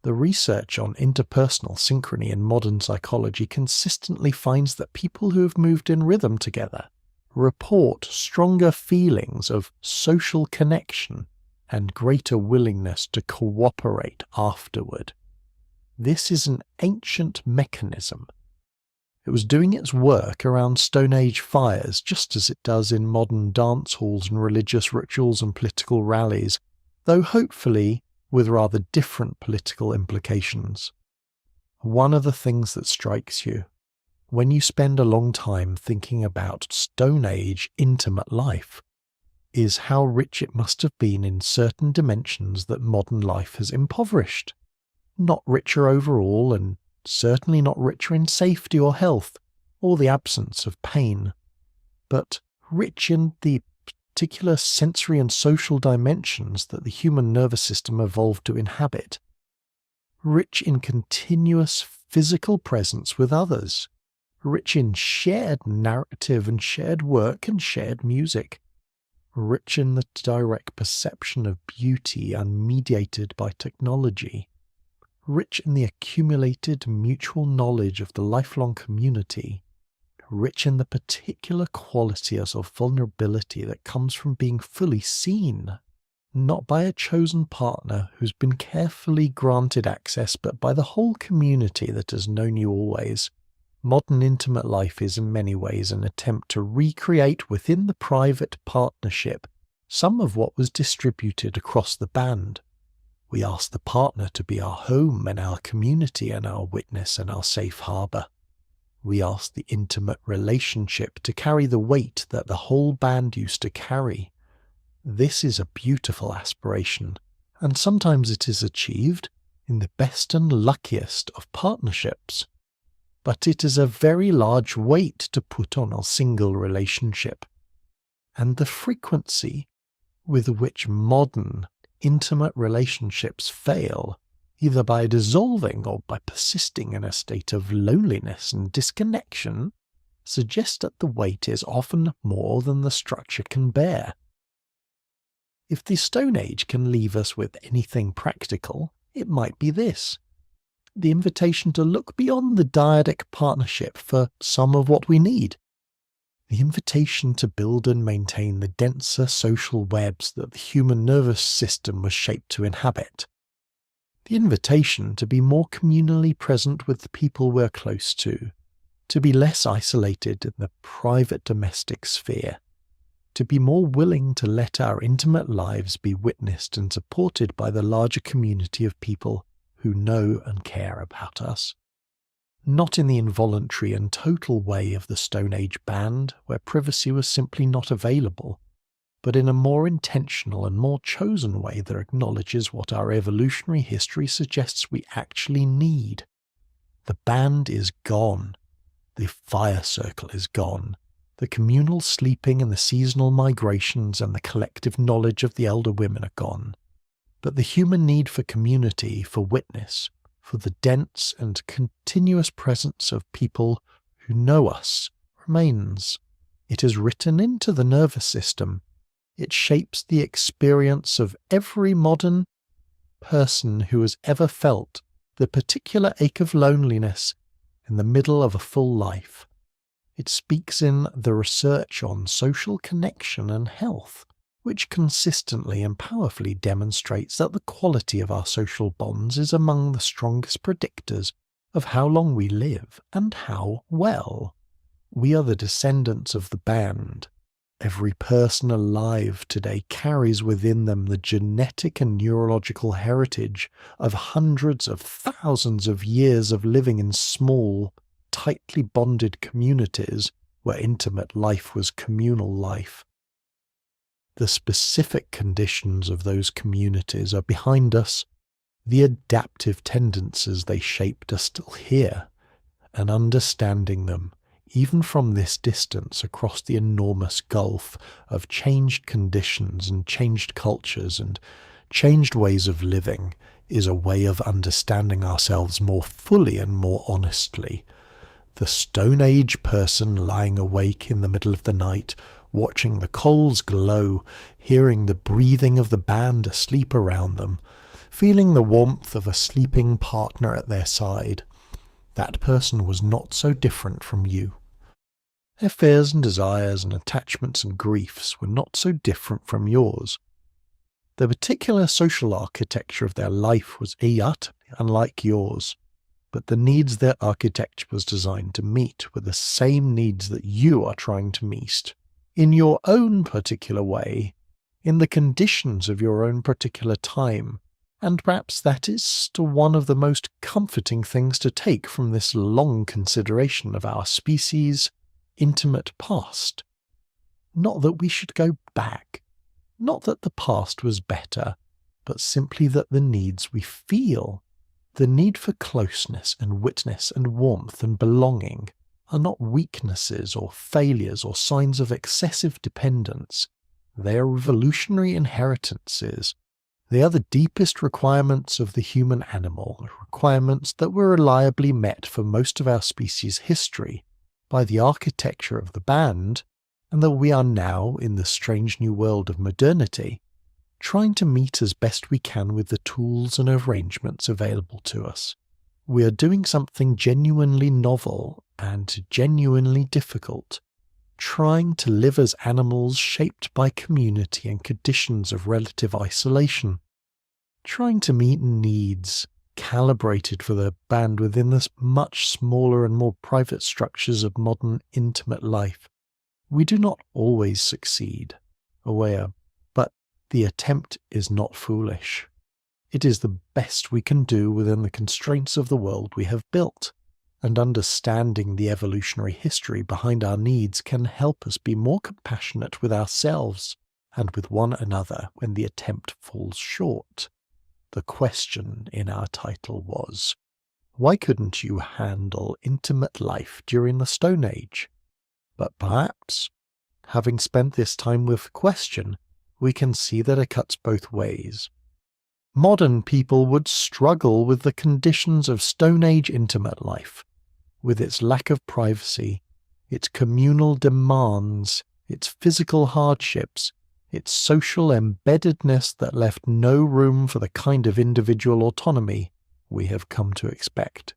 The research on interpersonal synchrony in modern psychology consistently finds that people who have moved in rhythm together report stronger feelings of social connection and greater willingness to cooperate afterward. This is an ancient mechanism. It was doing its work around Stone Age fires just as it does in modern dance halls and religious rituals and political rallies, though hopefully with rather different political implications. One of the things that strikes you when you spend a long time thinking about Stone Age intimate life is how rich it must have been in certain dimensions that modern life has impoverished. Not richer overall, and certainly not richer in safety or health, or the absence of pain, but rich in the particular sensory and social dimensions that the human nervous system evolved to inhabit. Rich in continuous physical presence with others, rich in shared narrative and shared work and shared music, rich in the direct perception of beauty unmediated by technology, rich in the accumulated mutual knowledge of the lifelong community, rich in the particular qualities of vulnerability that comes from being fully seen, not by a chosen partner who's been carefully granted access, but by the whole community that has known you always. Modern intimate life is in many ways an attempt to recreate within the private partnership some of what was distributed across the band. We ask the partner to be our home and our community and our witness and our safe harbour. We ask the intimate relationship to carry the weight that the whole band used to carry. This is a beautiful aspiration, and sometimes it is achieved in the best and luckiest of partnerships. But it is a very large weight to put on a single relationship. And the frequency with which modern, intimate relationships fail, either by dissolving or by persisting in a state of loneliness and disconnection, suggests that the weight is often more than the structure can bear. If the Stone Age can leave us with anything practical, it might be this: the invitation to look beyond the dyadic partnership for some of what we need. The invitation to build and maintain the denser social webs that the human nervous system was shaped to inhabit. The invitation to be more communally present with the people we're close to be less isolated in the private domestic sphere, to be more willing to let our intimate lives be witnessed and supported by the larger community of people who know and care about us. Not in the involuntary and total way of the Stone Age band, where privacy was simply not available, but in a more intentional and more chosen way that acknowledges what our evolutionary history suggests we actually need. The band is gone. The fire circle is gone. The communal sleeping and the seasonal migrations and the collective knowledge of the elder women are gone. But the human need for community, for witness, for the dense and continuous presence of people who know us, remains. It is written into the nervous system. It shapes the experience of every modern person who has ever felt the particular ache of loneliness in the middle of a full life. It speaks in the research on social connection and health, which consistently and powerfully demonstrates that the quality of our social bonds is among the strongest predictors of how long we live and how well. We are the descendants of the band. Every person alive today carries within them the genetic and neurological heritage of hundreds of thousands of years of living in small, tightly bonded communities where intimate life was communal life. The specific conditions of those communities are behind us. The adaptive tendencies they shaped are still here, and understanding them, even from this distance across the enormous gulf of changed conditions and changed cultures and changed ways of living, is a way of understanding ourselves more fully and more honestly. The Stone Age person lying awake in the middle of the night, watching the coals glow, hearing the breathing of the band asleep around them, feeling the warmth of a sleeping partner at their side. That person was not so different from you. Their fears and desires and attachments and griefs were not so different from yours. The particular social architecture of their life was utterly unlike yours, but the needs their architecture was designed to meet were the same needs that you are trying to meet, in your own particular way, in the conditions of your own particular time. And perhaps that is one of the most comforting things to take from this long consideration of our species' intimate past. Not that we should go back, not that the past was better, but simply that the needs we feel, the need for closeness and witness and warmth and belonging, are not weaknesses or failures or signs of excessive dependence. They are revolutionary inheritances. They are the deepest requirements of the human animal, requirements that were reliably met for most of our species' history by the architecture of the band, and that we are now, in the strange new world of modernity, trying to meet as best we can with the tools and arrangements available to us. We are doing something genuinely novel and genuinely difficult, trying to live as animals shaped by community and conditions of relative isolation, trying to meet needs calibrated for the band within the much smaller and more private structures of modern intimate life. We do not always succeed, aware, but the attempt is not foolish. It is the best we can do within the constraints of the world we have built, and understanding the evolutionary history behind our needs can help us be more compassionate with ourselves and with one another when the attempt falls short. The question in our title was, why couldn't you handle intimate life during the Stone Age? But perhaps, having spent this time with the question, we can see that it cuts both ways. Modern people would struggle with the conditions of Stone Age intimate life, with its lack of privacy, its communal demands, its physical hardships, its social embeddedness that left no room for the kind of individual autonomy we have come to expect.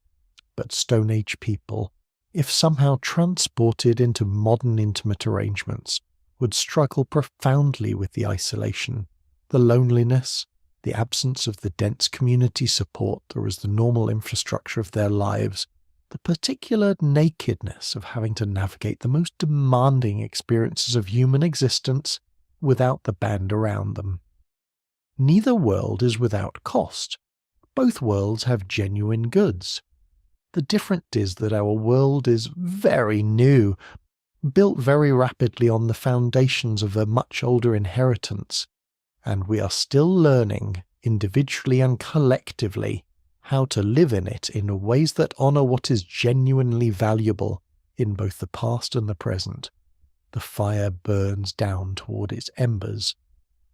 But Stone Age people, if somehow transported into modern intimate arrangements, would struggle profoundly with the isolation, the loneliness, the absence of the dense community support that was the normal infrastructure of their lives, the particular nakedness of having to navigate the most demanding experiences of human existence without the band around them. Neither world is without cost. Both worlds have genuine goods. The difference is that our world is very new, built very rapidly on the foundations of a much older inheritance, and we are still learning, individually and collectively, how to live in it in ways that honour what is genuinely valuable in both the past and the present. The fire burns down toward its embers.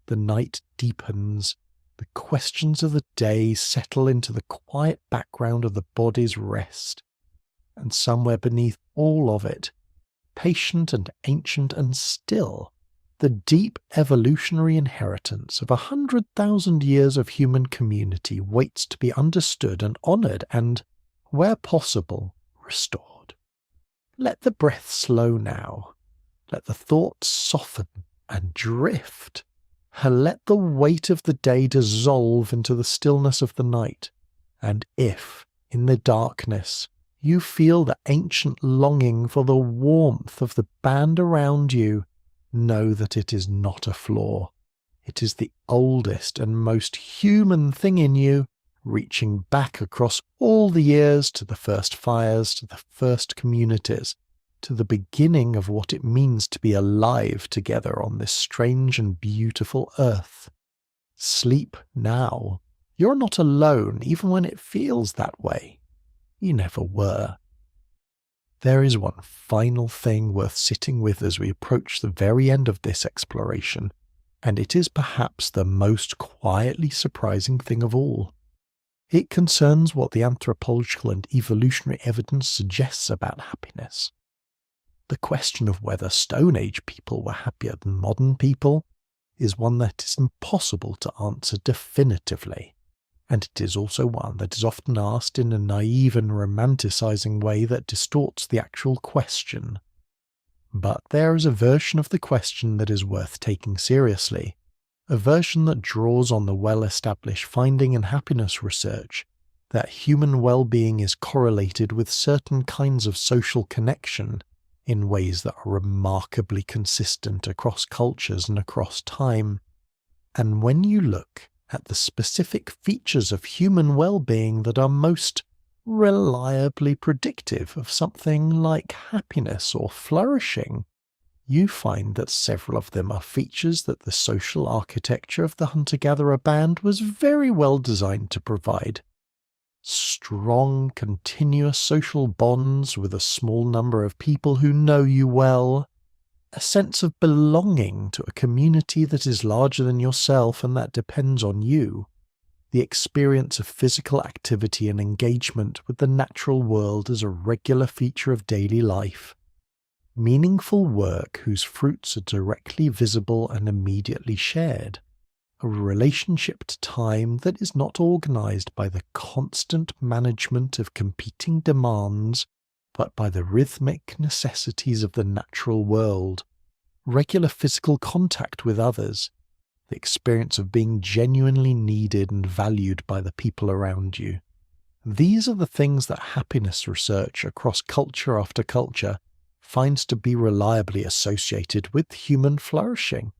The night deepens. The questions of the day settle into the quiet background of the body's rest. And somewhere beneath all of it, patient and ancient and still, the deep evolutionary inheritance of 100,000 years of human community waits to be understood and honoured and, where possible, restored. Let the breath slow now. Let the thoughts soften and drift. Let the weight of the day dissolve into the stillness of the night. And if, in the darkness, you feel the ancient longing for the warmth of the band around you, know that it is not a flaw. It is the oldest and most human thing in you, reaching back across all the years to the first fires, to the first communities, to the beginning of what it means to be alive together on this strange and beautiful earth. Sleep now. You're not alone, even when it feels that way. You never were. There is one final thing worth sitting with as we approach the very end of this exploration, and it is perhaps the most quietly surprising thing of all. It concerns what the anthropological and evolutionary evidence suggests about happiness. The question of whether Stone Age people were happier than modern people is one that is impossible to answer definitively, and it is also one that is often asked in a naive and romanticizing way that distorts the actual question. But there is a version of the question that is worth taking seriously, a version that draws on the well-established finding in happiness research that human well-being is correlated with certain kinds of social connection in ways that are remarkably consistent across cultures and across time. And when you look at the specific features of human well-being that are most reliably predictive of something like happiness or flourishing, you find that several of them are features that the social architecture of the hunter-gatherer band was very well designed to provide. Strong, continuous social bonds with a small number of people who know you well, a sense of belonging to a community that is larger than yourself and that depends on you, the experience of physical activity and engagement with the natural world as a regular feature of daily life, meaningful work whose fruits are directly visible and immediately shared, a relationship to time that is not organized by the constant management of competing demands, but by the rhythmic necessities of the natural world, regular physical contact with others, the experience of being genuinely needed and valued by the people around you. These are the things that happiness research across culture after culture finds to be reliably associated with human flourishing.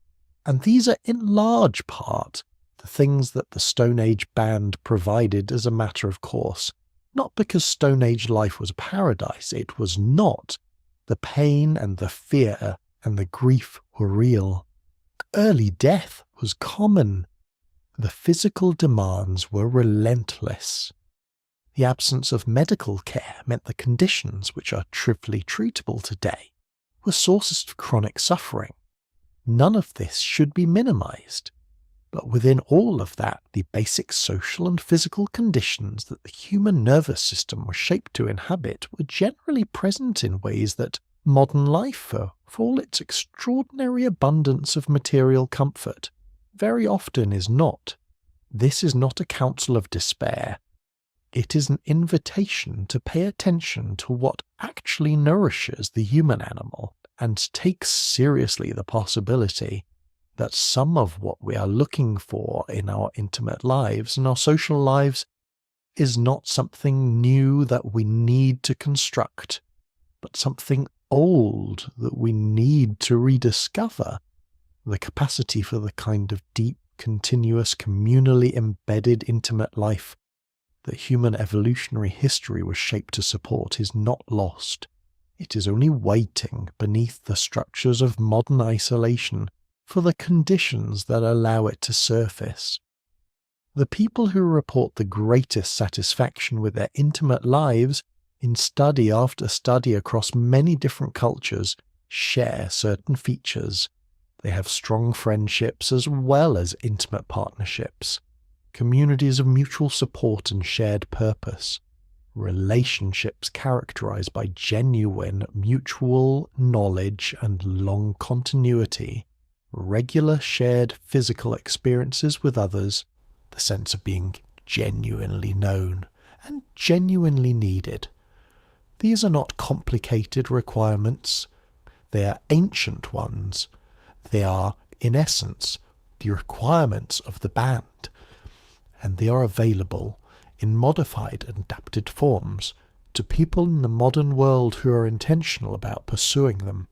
And these are in large part the things that the Stone Age band provided as a matter of course. Not because Stone Age life was paradise, it was not. The pain and the fear and the grief were real. Early death was common. The physical demands were relentless. The absence of medical care meant the conditions, which are trivially treatable today, were sources of chronic suffering. None of this should be minimized. But within all of that, the basic social and physical conditions that the human nervous system was shaped to inhabit were generally present in ways that modern life, for all its extraordinary abundance of material comfort, very often is not. This is not a counsel of despair. It is an invitation to pay attention to what actually nourishes the human animal and take seriously the possibility that some of what we are looking for in our intimate lives and our social lives is not something new that we need to construct, but something old that we need to rediscover. The capacity for the kind of deep, continuous, communally embedded intimate life that human evolutionary history was shaped to support is not lost. It is only waiting beneath the structures of modern isolation for the conditions that allow it to surface. The people who report the greatest satisfaction with their intimate lives in study after study across many different cultures share certain features. They have strong friendships as well as intimate partnerships, communities of mutual support and shared purpose, relationships characterized by genuine mutual knowledge and long continuity, regular shared physical experiences with others, the sense of being genuinely known and genuinely needed. These are not complicated requirements. They are ancient ones. They are, in essence, the requirements of the band, and they are available in modified and adapted forms to people in the modern world who are intentional about pursuing them.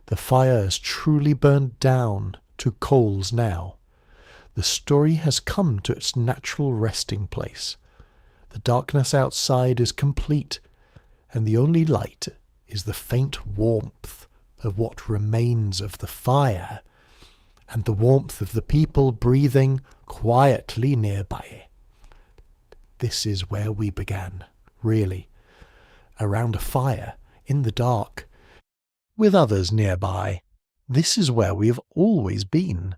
The fire has truly burned down to coals now. The story has come to its natural resting place. The darkness outside is complete, and the only light is the faint warmth of what remains of the fire, and the warmth of the people breathing quietly nearby. This is where we began, really, around a fire, in the dark, with others nearby. This is where we have always been.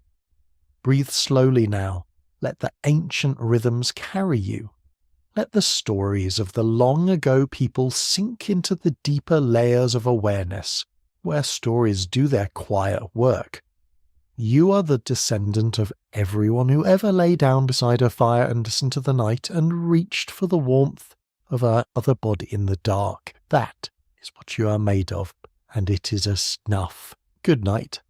Breathe slowly now. Let the ancient rhythms carry you. Let the stories of the long ago people sink into the deeper layers of awareness, where stories do their quiet work. You are the descendant of everyone who ever lay down beside a fire and listened to the night and reached for the warmth of our other body in the dark. That is what you are made of, and it is a snuff. Good night.